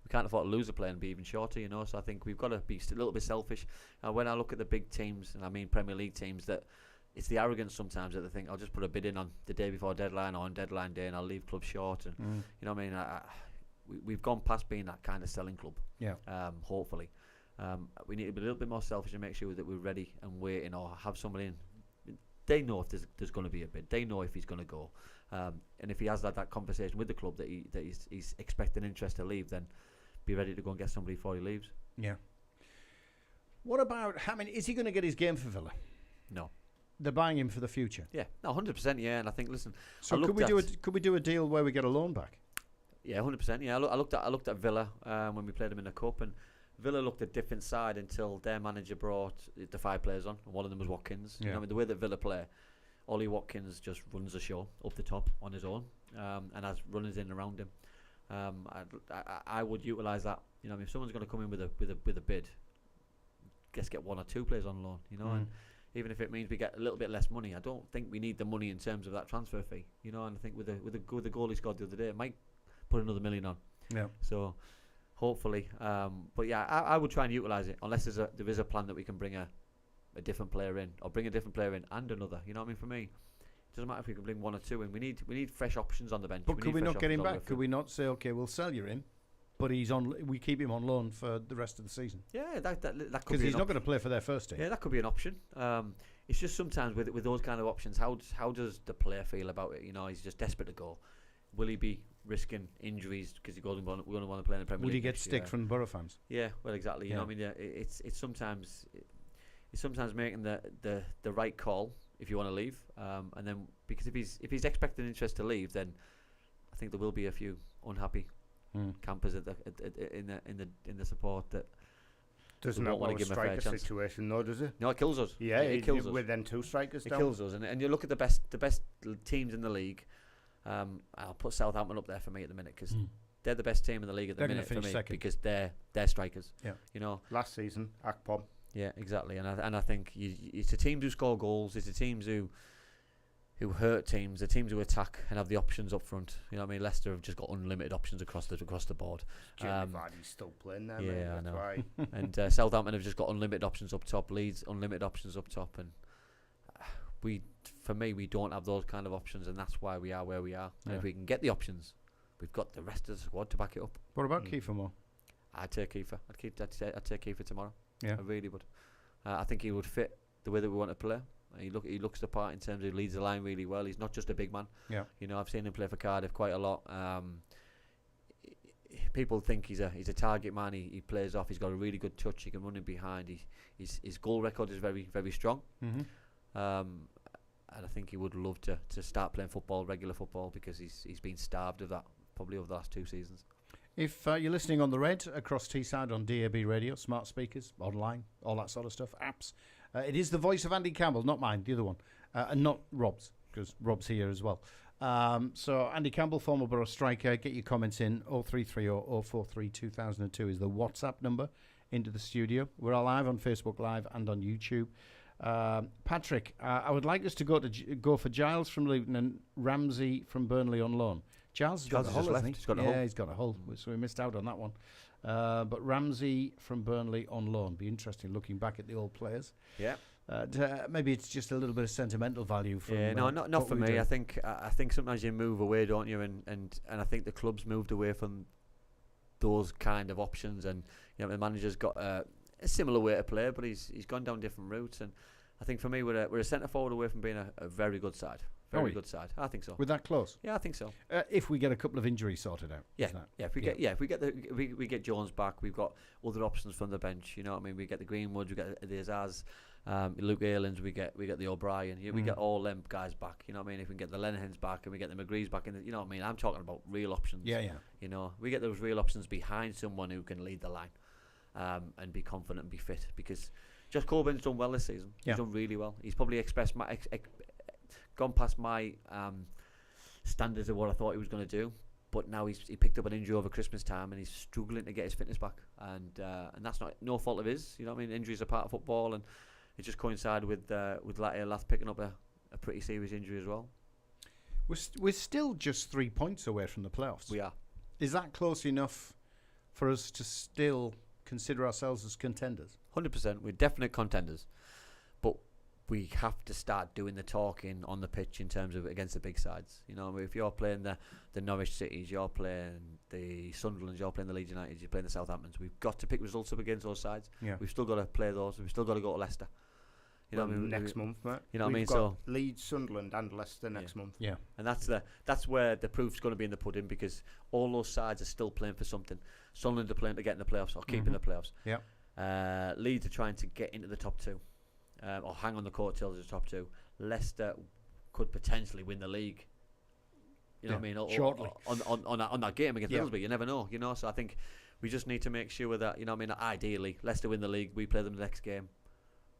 we can't afford to lose a player and be even shorter, you know. So I think we've got to be a little bit selfish. When I look at the big teams, and I mean Premier League teams, that it's the arrogance sometimes that they think, I'll just put a bid in on the day before deadline or on deadline day and I'll leave clubs short. And you know what I mean? We've gone past being that kind of selling club. Yeah. Hopefully. We need to be a little bit more selfish and make sure that we're ready and waiting, or have somebody in. They know if there's going to be a bid. They know if he's going to go, and if he has that conversation with the club that he's expecting interest to leave, then be ready to go and get somebody before he leaves. Yeah. What about? I mean, is he going to get his game for Villa? No. They're buying him for the future. Yeah, no, 100%. Yeah, and I think So could we do a deal where we get a loan back? Yeah, 100%. Yeah, I looked at Villa when we played them in the cup, and Villa looked a different side until their manager brought the 5 players on, and one of them was Watkins. Yeah. You know, I mean, the way that Villa play, Ollie Watkins just runs the show up the top on his own, and has runners in around him. I would utilise that. You know, I mean, if someone's going to come in with a bid, just get 1 or 2 players on loan. You know, and even if it means we get a little bit less money, I don't think we need the money in terms of that transfer fee. You know, and I think with the goal he scored the other day, it might put another $1 million on. Yeah. So. Hopefully, but yeah, I would try and utilise it unless there is a plan that we can bring a different player in, or bring a different player in and another. You know what I mean? For me, it doesn't matter if we can bring 1 or 2 in. We need fresh options on the bench. But could we not get him back? Could we not say, okay, we'll sell you in, but we keep him on loan for the rest of the season? Yeah, that could be, because he's not going to play for their first team. Yeah, that could be an option. It's just sometimes with those kind of options, how does the player feel about it? You know, he's just desperate to go. Will he be risking injuries because we're going to want to play in the Premier League? Would he get stick from Boro fans? Yeah, well, exactly. You know what I mean? Yeah, it's sometimes making the right call if you want to leave, and then because if he's expecting interest to leave, then I think there will be a few unhappy campers in the support that doesn't want to give him a fair chance. Situation, though, does it? No, it kills us. Yeah, it kills us with them 2 strikers. It kills us, and you look at the best teams in the league. I'll put Southampton up there for me at the minute, because they're the best team in the league at the minute for me, because they're strikers. Yeah, you know. Last season, Akpom. Yeah, exactly. And I think it's the teams who score goals. It's the teams who hurt teams. The teams who attack and have the options up front. You know what I mean? Leicester have just got unlimited options across the board. Jamie Vardy's still playing there. Yeah, I know. Why. And Southampton have just got unlimited options up top. Leeds unlimited options up top, and for me, we don't have those kind of options, and that's why we are where we are. Yeah. And if we can get the options, we've got the rest of the squad to back it up. What about Kiefer Moore? I'd take Kiefer. I'd take Kiefer tomorrow. Yeah, I really would. I think he would fit the way that we want to play. He looks the part in terms of he leads the line really well. He's not just a big man. Yeah, you know, I've seen him play for Cardiff quite a lot. People think he's a target man. He plays off. He's got a really good touch. He can run in behind. His goal record is very, very strong. And I think he would love to start playing regular football, because he's been starved of that probably over the last 2 seasons. If you're listening on the Red, across Teesside on DAB radio, smart speakers, online, all that sort of stuff, apps, it is the voice of Andy Campbell, not mine, the other one, and not Rob's, because Rob's here as well. So Andy Campbell, former Boro striker, get your comments in. 0330 043 2002 is the WhatsApp number into the studio. We're all live on Facebook Live and on YouTube. Patrick, I would like us to go for Giles from Luton and Ramsey from Burnley on loan. Charles has got Charles a has Hull, just hasn't left. he? He's got a yeah, Hull. he's got a Hull, so we missed out on that one. But Ramsey from Burnley on loan. Be interesting looking back at the old players. Yeah. Maybe it's just a little bit of sentimental value from. Yeah, no, not what for we me. do. I think sometimes you move away, don't you? And I think the club's moved away from those kind of options, and the manager's got a similar way to play, but he's gone down different routes. And I think for me, we're a centre forward away from being a very good side. Very good side. I think so. We're that close. Yeah, I think so. If we get a couple of injuries sorted out. Yeah, isn't it? If we get Jones back, we've got other options from the bench. You know what I mean? We get the Greenwoods, we get the Azaz, Luke Aylands, we get the O'Brien. We get all them guys back. You know what I mean? If we can get the Lenahans back and we get the McGree's back, you know what I mean? I'm talking about real options. Yeah. You know, we get those real options behind someone who can lead the line, and be confident and be fit. Because Josh Corbyn's done well this season. He's done really well. He's probably gone past my standards of what I thought he was going to do. But now he picked up an injury over Christmas time and he's struggling to get his fitness back. And that's no fault of his. You know what I mean? Injuries are part of football, and it just coincided with Lath picking up a pretty serious injury as well. We're still just 3 points away from the playoffs. We are. Is that close enough for us to still consider ourselves as contenders? 100%. We're definite contenders. But we have to start doing the talking on the pitch in terms of against the big sides. You know, if you're playing the Norwich Cities, you're playing the Sunderlands, you're playing the Leeds United, you're playing the Southamptons. We've got to pick results up against those sides. Yeah. We've still got to play those. We've still got to go to Leicester. You know what I mean? Next month, mate. You know what I mean? We've got So Leeds, Sunderland, and Leicester next month. Yeah. and that's where the proof's going to be in the pudding, because all those sides are still playing for something. Sunderland are playing to get in the playoffs or keep in the playoffs. Yeah. Leeds are trying to get into the top two, or hang on the coattails of the top two. Leicester could potentially win the league. You know what I mean? Shortly. On that game against Middlesbrough, you never know. You know, so I think we just need to make sure that, you know what I mean, ideally Leicester win the league, we play them the next game,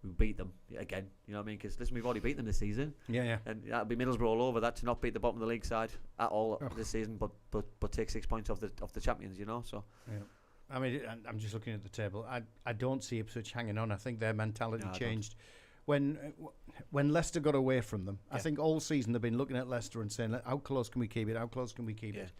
we beat them again. You know what I mean? Because listen, we've already beat them this season. Yeah. And that'll be Middlesbrough all over that, to not beat the bottom of the league side at all this season, but take 6 points off the champions. You know, so. Yeah. I mean, I'm just looking at the table. I don't see Ipswich hanging on. I think their mentality changed when Leicester got away from them. I think all season they've been looking at Leicester and saying, how close can we keep it? How close can we keep it?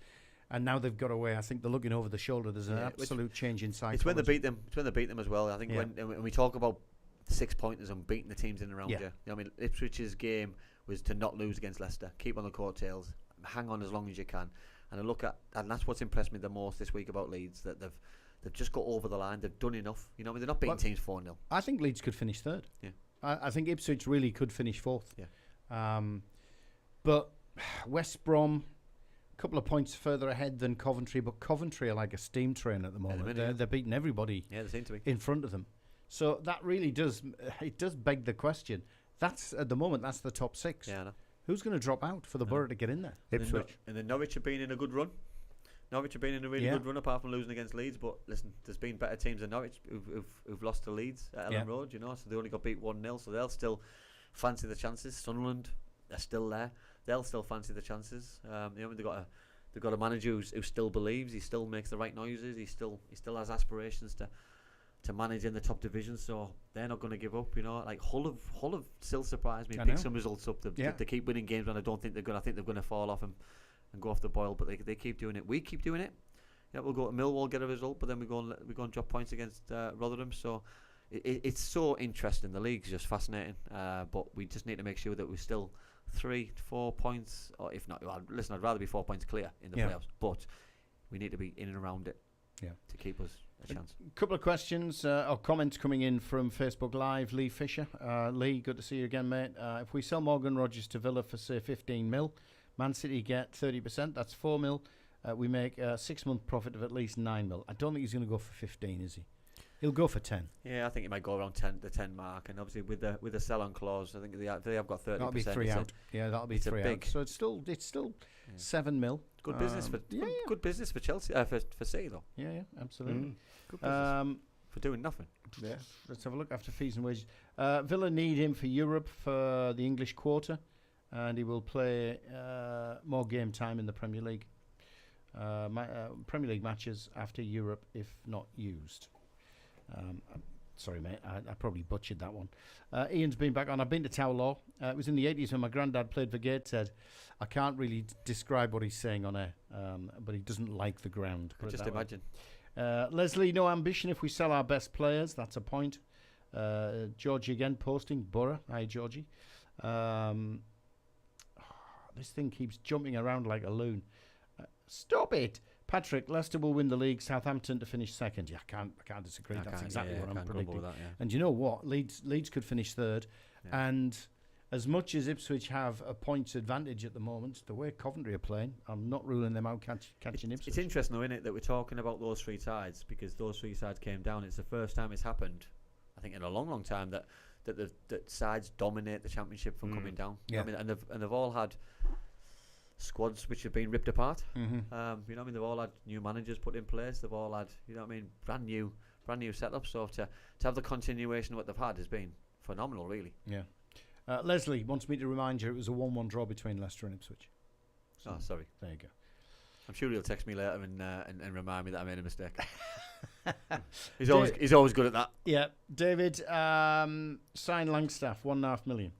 And now they've got away. I think they're looking over the shoulder. There's an absolute change in psychology. It's when they beat them. It's when they beat them as well. I think when we talk about 6 pointers and beating the teams in and around you. You know what I mean? Ipswich's game was to not lose against Leicester, keep on the coattails, hang on as long as you can. And that's what's impressed me the most this week about Leeds, that they've just got over the line. They've done enough. You know, I mean, they're not beating teams 4-0. I think Leeds could finish third. Yeah. I think Ipswich really could finish fourth. Yeah. But West Brom, a couple of points further ahead than Coventry, but Coventry are like a steam train at the moment. They're beating everybody they seem to be in front of them. So that really does beg the question. That's at the moment, that's the top six. Yeah, I know. Who's going to drop out for the Boro to get in there? Ipswich. And then Norwich have been in a good run. Norwich have been in a really good run, apart from losing against Leeds. But listen, there's been better teams than Norwich who've lost to Leeds at Ellen Road, you know. So they only got beat 1-0. So they'll still fancy the chances. Sunderland, they're still there. They'll still fancy the chances. You know, they've got a manager who still believes. He still makes the right noises. He still has aspirations to manage in the top division. So they're not going to give up. You know, like Hull have still surprised me. Pick some results up. They keep winning games when I don't think they're going. I think they're going to fall off and go off the boil, but they keep doing it. We keep doing it. Yeah, we'll go to Millwall, get a result, but then we go and drop points against Rotherham. So it's so interesting. The league's just fascinating. But we just need to make sure that we're still 3-4 points, or if not, listen, I'd rather be 4 points clear in the playoffs, but we need to be in and around it to keep us a chance. A couple of questions or comments coming in from Facebook Live. Lee Fisher. Lee, good to see you again, mate. If we sell Morgan Rogers to Villa for, say, 15 mil, Man City get 30%, that's 4 mil. We make a 6-month profit of at least 9 mil. I don't think he's going to go for 15, is he? He'll go for 10. Yeah, I think he might go around the 10 mark, and obviously with the sell-on clause, I think they have got 30%. That'll be 3 out. That'll be 3 out. So it's still 7 mil. Good business for good business for Chelsea, for City though. Yeah, absolutely. Good business for doing nothing. Yeah, let's have a look after fees and wages. Villa need him for Europe for the English quarter, and he will play more game time in the Premier League. Premier League matches after Europe, if not used. Sorry, mate. I probably butchered that one. Ian's been back on. I've been to Tower Law. It was in the 80s when my granddad played for Gateshead. I can't really describe what he's saying on air, but he doesn't like the ground. Just imagine. Leslie, no ambition if we sell our best players. That's a point. Georgie again posting. Boro. Hi, Georgie. This thing keeps jumping around like a loon. Stop it. Patrick, Leicester will win the league. Southampton to finish second. Yeah, I can't disagree. That's exactly what I'm predicting. That, yeah. And you know what? Leeds could finish third. Yeah. And as much as Ipswich have a points advantage at the moment, the way Coventry are playing, I'm not ruling them out catching Ipswich. It's interesting, though, isn't it, that we're talking about those three sides, because those three sides came down. It's the first time it's happened, I think, in a long, long time that sides dominate the championship from coming down. Yeah. I mean, and they've all had squads which have been ripped apart. Mm-hmm. You know what I mean? They've all had new managers put in place. They've all had, you know what I mean, brand new setup. So to have the continuation of what they've had has been phenomenal, really. Yeah. Leslie wants me to remind you it was a 1-1 draw between Leicester and Ipswich. So, sorry. There you go. I'm sure he'll text me later and remind me that I made a mistake. He's always good at that. Yeah. David, sign Langstaff, $1.5 million.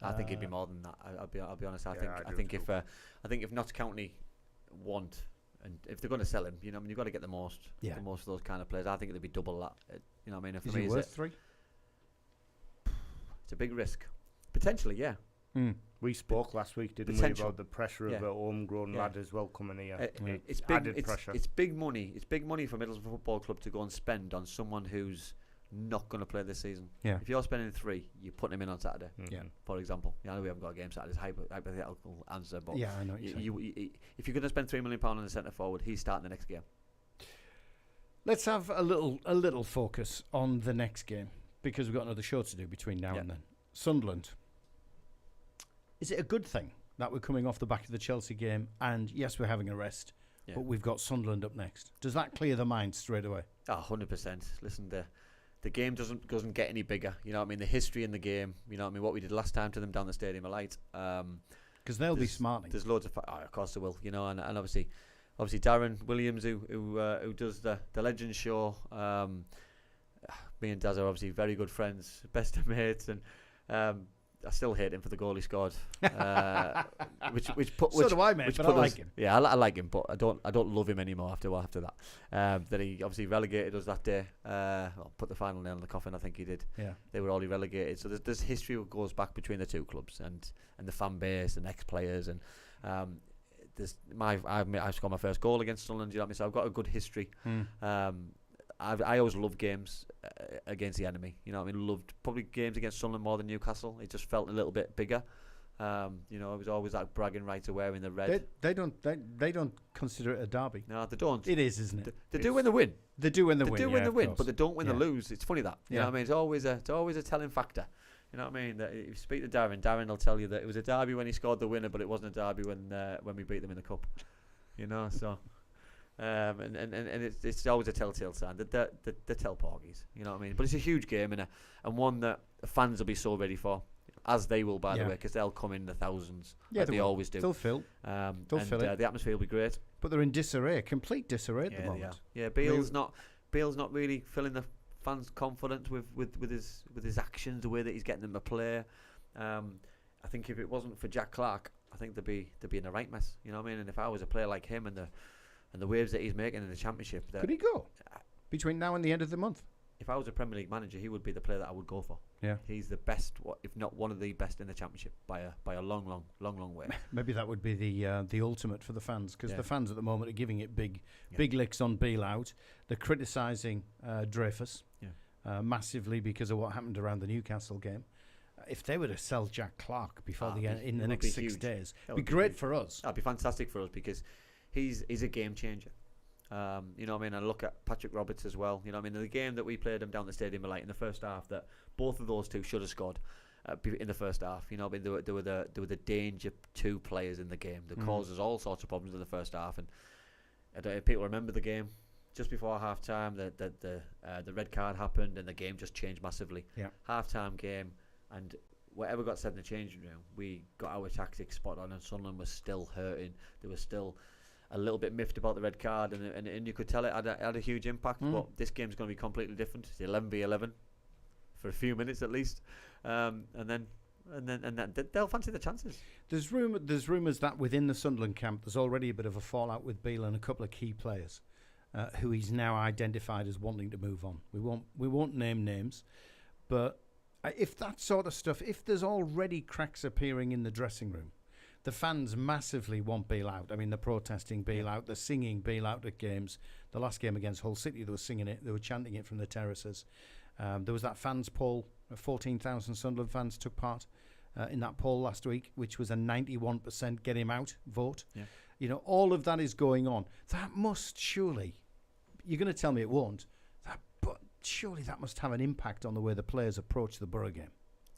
I think it'd be more than that. I'll be honest. I think if Notts County want, and if they're going to sell him, you know, I mean, you've got to get the most of those kind of players. I think it'd be double that. You know, what I mean, Is he worth 3? It's a big risk, potentially. Yeah. We spoke last week, didn't we, about the pressure of a homegrown lad as well coming here. It's big. It's big money. It's big money for Middlesbrough Football Club to go and spend on someone who's not going to play this season. Yeah. If you're spending 3, you're putting him in on Saturday. Yeah. For example, I know we haven't got a game Saturday. It's hypothetical answer, but yeah, I know what you're saying. If you're going to spend £3 million on the centre forward, he's starting the next game. Let's have a little focus on the next game, because we've got another show to do between now and then. Sunderland. Is it a good thing that we're coming off the back of the Chelsea game, and yes, we're having a rest, but we've got Sunderland up next? Does that clear the mind straight away? 100%. Listen, the game doesn't get any bigger. You know what I mean? The history in the game, you know what I mean? What we did last time to them down the Stadium of Light. Because they'll be smarting. There's loads of... of course they will, you know, and obviously Darren Williams, who does the Legends show, me and Daz are obviously very good friends, best of mates, and I still hate him for the goal he scored. Which do I, mate, but I like him. Yeah, I like him, but I don't love him anymore after that. That he obviously relegated us that day. Put the final nail in the coffin, I think he did. Yeah. They were already relegated. So there's history that goes back between the two clubs and the fan base and ex-players. And I've scored my first goal against Sunderland, you know what I mean? So I've got a good history. I always loved games against the enemy. You know what I mean? Loved probably games against Sunderland more than Newcastle. It just felt a little bit bigger. You know, it was always like bragging rights of wearing the red. They don't consider it a derby. No, they don't. It is, isn't it? They do win the win. They do win the win. They do win the win, but they don't win the lose. It's funny that. You know what I mean? It's always a telling factor. You know what I mean? That if you speak to Darren will tell you that it was a derby when he scored the winner, but it wasn't a derby when we beat them in the cup. You know, so. And it's always a telltale sign. The tell porgies, you know what I mean? But it's a huge game and one that the fans will be so ready for, as they will, by the way, because they'll come in the thousands. Yeah, they always do. They'll fill. They'll fill it. The atmosphere will be great. But they're in disarray, complete disarray at the moment. Yeah, Beale's not really filling the fans' confidence with his actions, the way that he's getting them to play. I think if it wasn't for Jack Clark, I think they'd be in a right mess. You know what I mean? And if I was a player like him and the waves that he's making in the Championship... Could he go between now and the end of the month? If I was a Premier League manager, he would be the player that I would go for. Yeah. He's the best, if not one of the best in the Championship by a long way. Maybe that would be the ultimate for the fans, because the fans at the moment are giving it big licks on Beale out. They're criticising Dreyfus massively because of what happened around the Newcastle game. If they were to sell Jack Clark before in the next 6 days, it'd be great for us. That'd be fantastic for us, because he's a game changer. You know what I mean? And look at Patrick Roberts as well. You know what I mean? The game that we played him down the Stadium of Light in the first half, that both of those two should have scored in the first half. You know what I mean? There were the danger two players in the game that caused us all sorts of problems in the first half. And I don't know if people remember the game just before half time. The red card happened and the game just changed massively. Yeah. Half time game, and whatever got said in the changing room, we got our tactics spot on, and Sunderland was still hurting. There was still a little bit miffed about the red card, and you could tell it had a huge impact. But this game's going to be completely different. It's 11v11 for a few minutes at least, and then they'll fancy the chances. There's rumours that within the Sunderland camp, there's already a bit of a fallout with Beale and a couple of key players who he's now identified as wanting to move on. We won't name names, but if that sort of stuff, if there's already cracks appearing in the dressing room, the fans massively want Beale out. I mean, they're protesting Beale out. They're singing Beale out at games. The last game against Hull City, they were singing it. They were chanting it from the terraces. There was that fans poll. 14,000 Sunderland fans took part in that poll last week, which was a 91% get him out vote. Yeah. You know, all of that is going on. That must surely, you're going to tell me it won't, but surely that must have an impact on the way the players approach the Boro game.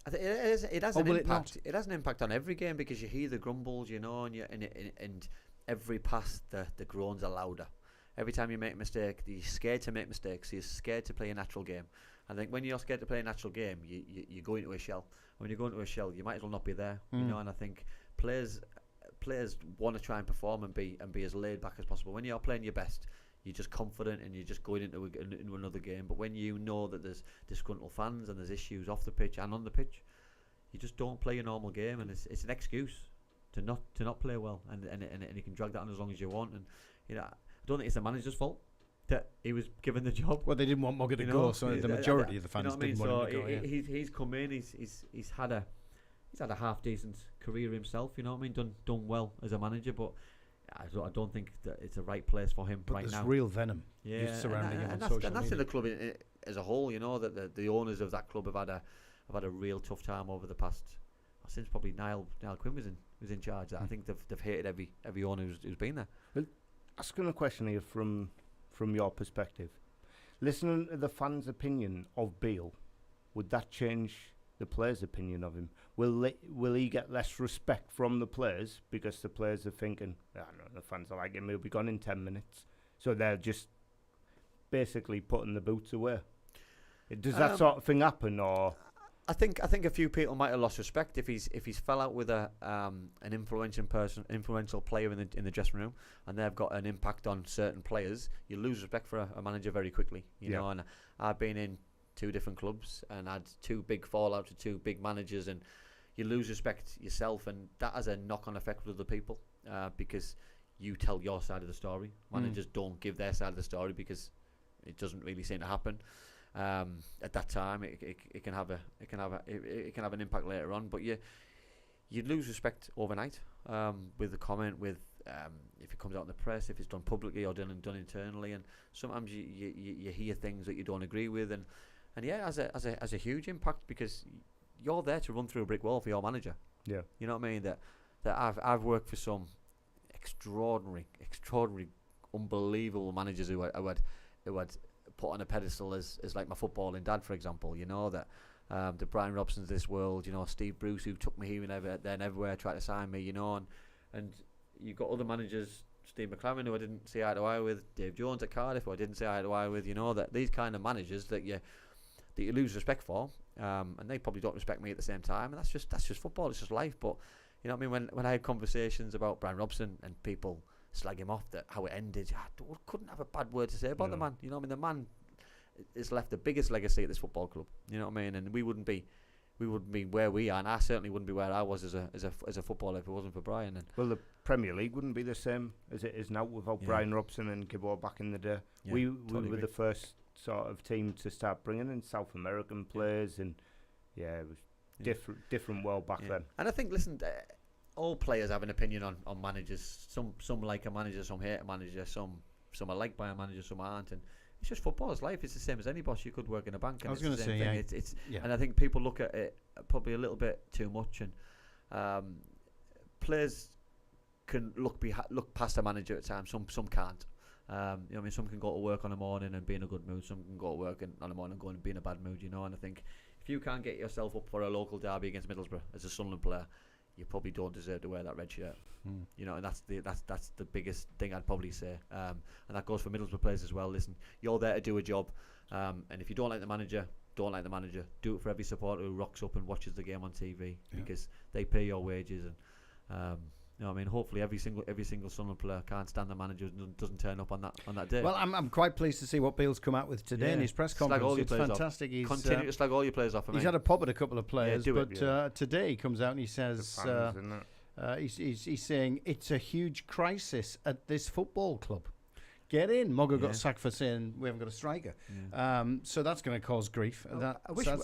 I think it has an impact. It has an impact on every game because you hear the grumbles, you know, and every pass the groans are louder. Every time you make a mistake, you're scared to make mistakes. You're scared to play a natural game. I think when you're scared to play a natural game, you go into a shell. When you go into a shell, you might as well not be there, you know. And I think players want to try and perform and be as laid back as possible. When you're playing your best, you're just confident and you're just going into another game. But when you know that there's disgruntled fans and there's issues off the pitch and on the pitch, you just don't play a normal game, and it's an excuse to not play well, and you can drag that on as long as you want. And you know, I don't think it's the manager's fault that he was given the job. Well, they didn't want Mugger to go, so the majority of the fans didn't want him to go. Yeah. He's come in. He's had a half decent career himself. You know what I mean? Done well as a manager, but I don't think that it's a right place for him right now. There's real venom surrounding him on social media. And that's in the club as a whole. You know that the owners of that club have had a real tough time over the past since probably Niall Quinn was in charge. I think they've hated every owner who's been there. Well, asking a question here from your perspective, listening to the fans' opinion of Beale, would that change the players' opinion of him? Will he get less respect from the players because the players are thinking, no, the fans are like him, he'll be gone in 10 minutes, so they're just basically putting the boots away? Does that sort of thing happen, or? I think a few people might have lost respect if he's fell out with an influential player in the dressing room, and they've got an impact on certain players. You lose respect for a manager very quickly, you know. And I've been in 2 different clubs and had 2 big fallouts with 2 big managers, and you lose respect yourself, and that has a knock-on effect with other people because you tell your side of the story. Managers don't give their side of the story because it doesn't really seem to happen. At that time, it can have an impact later on, but you lose respect overnight with the comment, with if it comes out in the press, if it's done publicly or done internally, and sometimes you hear things that you don't agree with, and yeah, as a huge impact because you're there to run through a brick wall for your manager. Yeah, you know what I mean. That I've worked for some extraordinary, unbelievable managers who had put on a pedestal as like my footballing dad, for example. You know that the Brian Robsons of this world. You know, Steve Bruce, who took me here and everywhere, tried to sign me. You know, and you've got other managers, Steve McLaren, who I didn't see eye to eye with, Dave Jones at Cardiff, who I didn't see eye to eye with. You know that these kind of managers that you lose respect for, and they probably don't respect me at the same time. And that's just football. It's just life. But you know what I mean. When I had conversations about Brian Robson and people slag him off, that how it ended, I couldn't have a bad word to say about the man. You know what I mean. The man has left the biggest legacy at this football club. You know what I mean. And we wouldn't be where we are, and I certainly wouldn't be where I was as a footballer if it wasn't for Brian. And well, the Premier League wouldn't be the same as it is now without Brian Robson and Gibbo back in the day. Yeah, we were the first sort of team to start bringing in South American players, and it was different world back then. And I think, listen, all players have an opinion on managers. Some like a manager, some hate a manager, some are liked by a manager, some aren't. And it's just football's life. It's the same as any boss. You could work in a bank. And I was going to say, and I think people look at it probably a little bit too much. And players can look past a manager at times. Some can't. You know what I mean? Some can go to work on a morning and be in a good mood. Some can go to work on a morning and go and be in a bad mood. You know. And I think if you can't get yourself up for a local derby against Middlesbrough as a Sunderland player, you probably don't deserve to wear that red shirt. You know, and that's the biggest thing I'd probably say. And that goes for Middlesbrough players as well. Listen, you're there to do a job, and if you don't like the manager, don't like the manager. Do it for every supporter who rocks up and watches the game on TV because they pay your wages, and You know what I mean? Hopefully every single Sunderland player can't stand the manager and doesn't turn up on that day. Well, I'm quite pleased to see what Beale's come out with today in his press conference. It's fantastic. He's continue to slag all your players off. He's had a pop at a couple of players, today he comes out and he says he's saying it's a huge crisis at this football club. Get in. Mogga got sacked for saying we haven't got a striker. So that's going to cause grief. I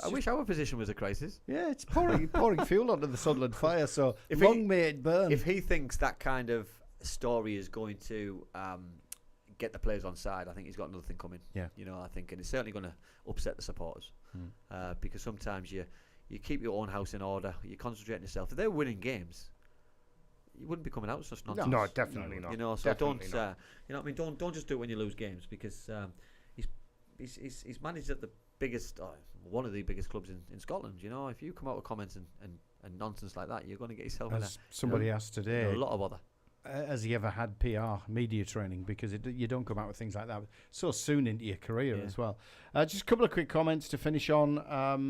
wish our position was a crisis. Yeah, it's pouring fuel onto the Sunderland fire, so may it burn. If he thinks that kind of story is going to get the players on side, I think he's got another thing coming. Yeah. You know, I think, and it's certainly going to upset the supporters. Because sometimes you keep your own house in order, you concentrate on yourself. If they're winning games, you wouldn't be coming out with such nonsense. No, definitely not. You know, so don't. You know what I mean? Don't just do it when you lose games, because he's managed at the biggest, one of the biggest clubs in Scotland. You know, if you come out with comments and nonsense like that, you're going to get yourself in somebody asked today, a lot of bother. Has he ever had PR media training? Because you don't come out with things like that so soon into your career as well. Just a couple of quick comments to finish on.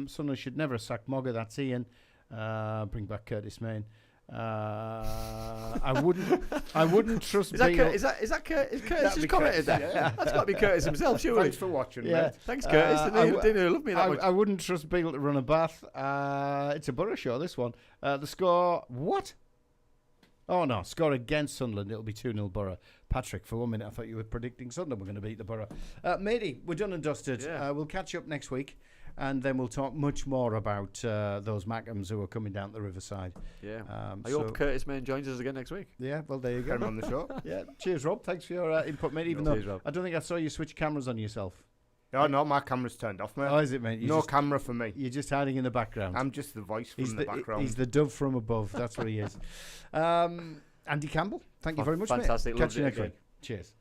Sunderland should never have sacked Mogga. That's Ian. Bring back Curtis Main. I wouldn't trust Beale. Is Curtis just commented that? Yeah. That's got to be Curtis himself, surely. Thanks for watching, mate. Thanks, Curtis. Didn't love me that much. I wouldn't trust Beale to run a Bath. It's a Boro show, this one. The score, what? Oh, no, score against Sunderland. It'll be 2-0 Boro. Patrick, for 1 minute, I thought you were predicting Sunderland were going to beat the Boro. Matey, we're done and dusted. Yeah. We'll catch up next week. And then we'll talk much more about those Mackems who are coming down the riverside. Yeah. I hope Curtis Main joins us again next week. Yeah, well, there you go. Get him on the show. Yeah. Cheers, Rob. Thanks for your input, mate. Cheers, Rob. I don't think I saw you switch cameras on yourself. Oh, no, my camera's turned off, mate. Oh, is it, mate? No camera for me. You're just hiding in the background. I'm just the voice from the background. He's the dove from above. That's what he is. Andy Campbell, thank you very much, fantastic. mate. Catch you next again. week. Cheers.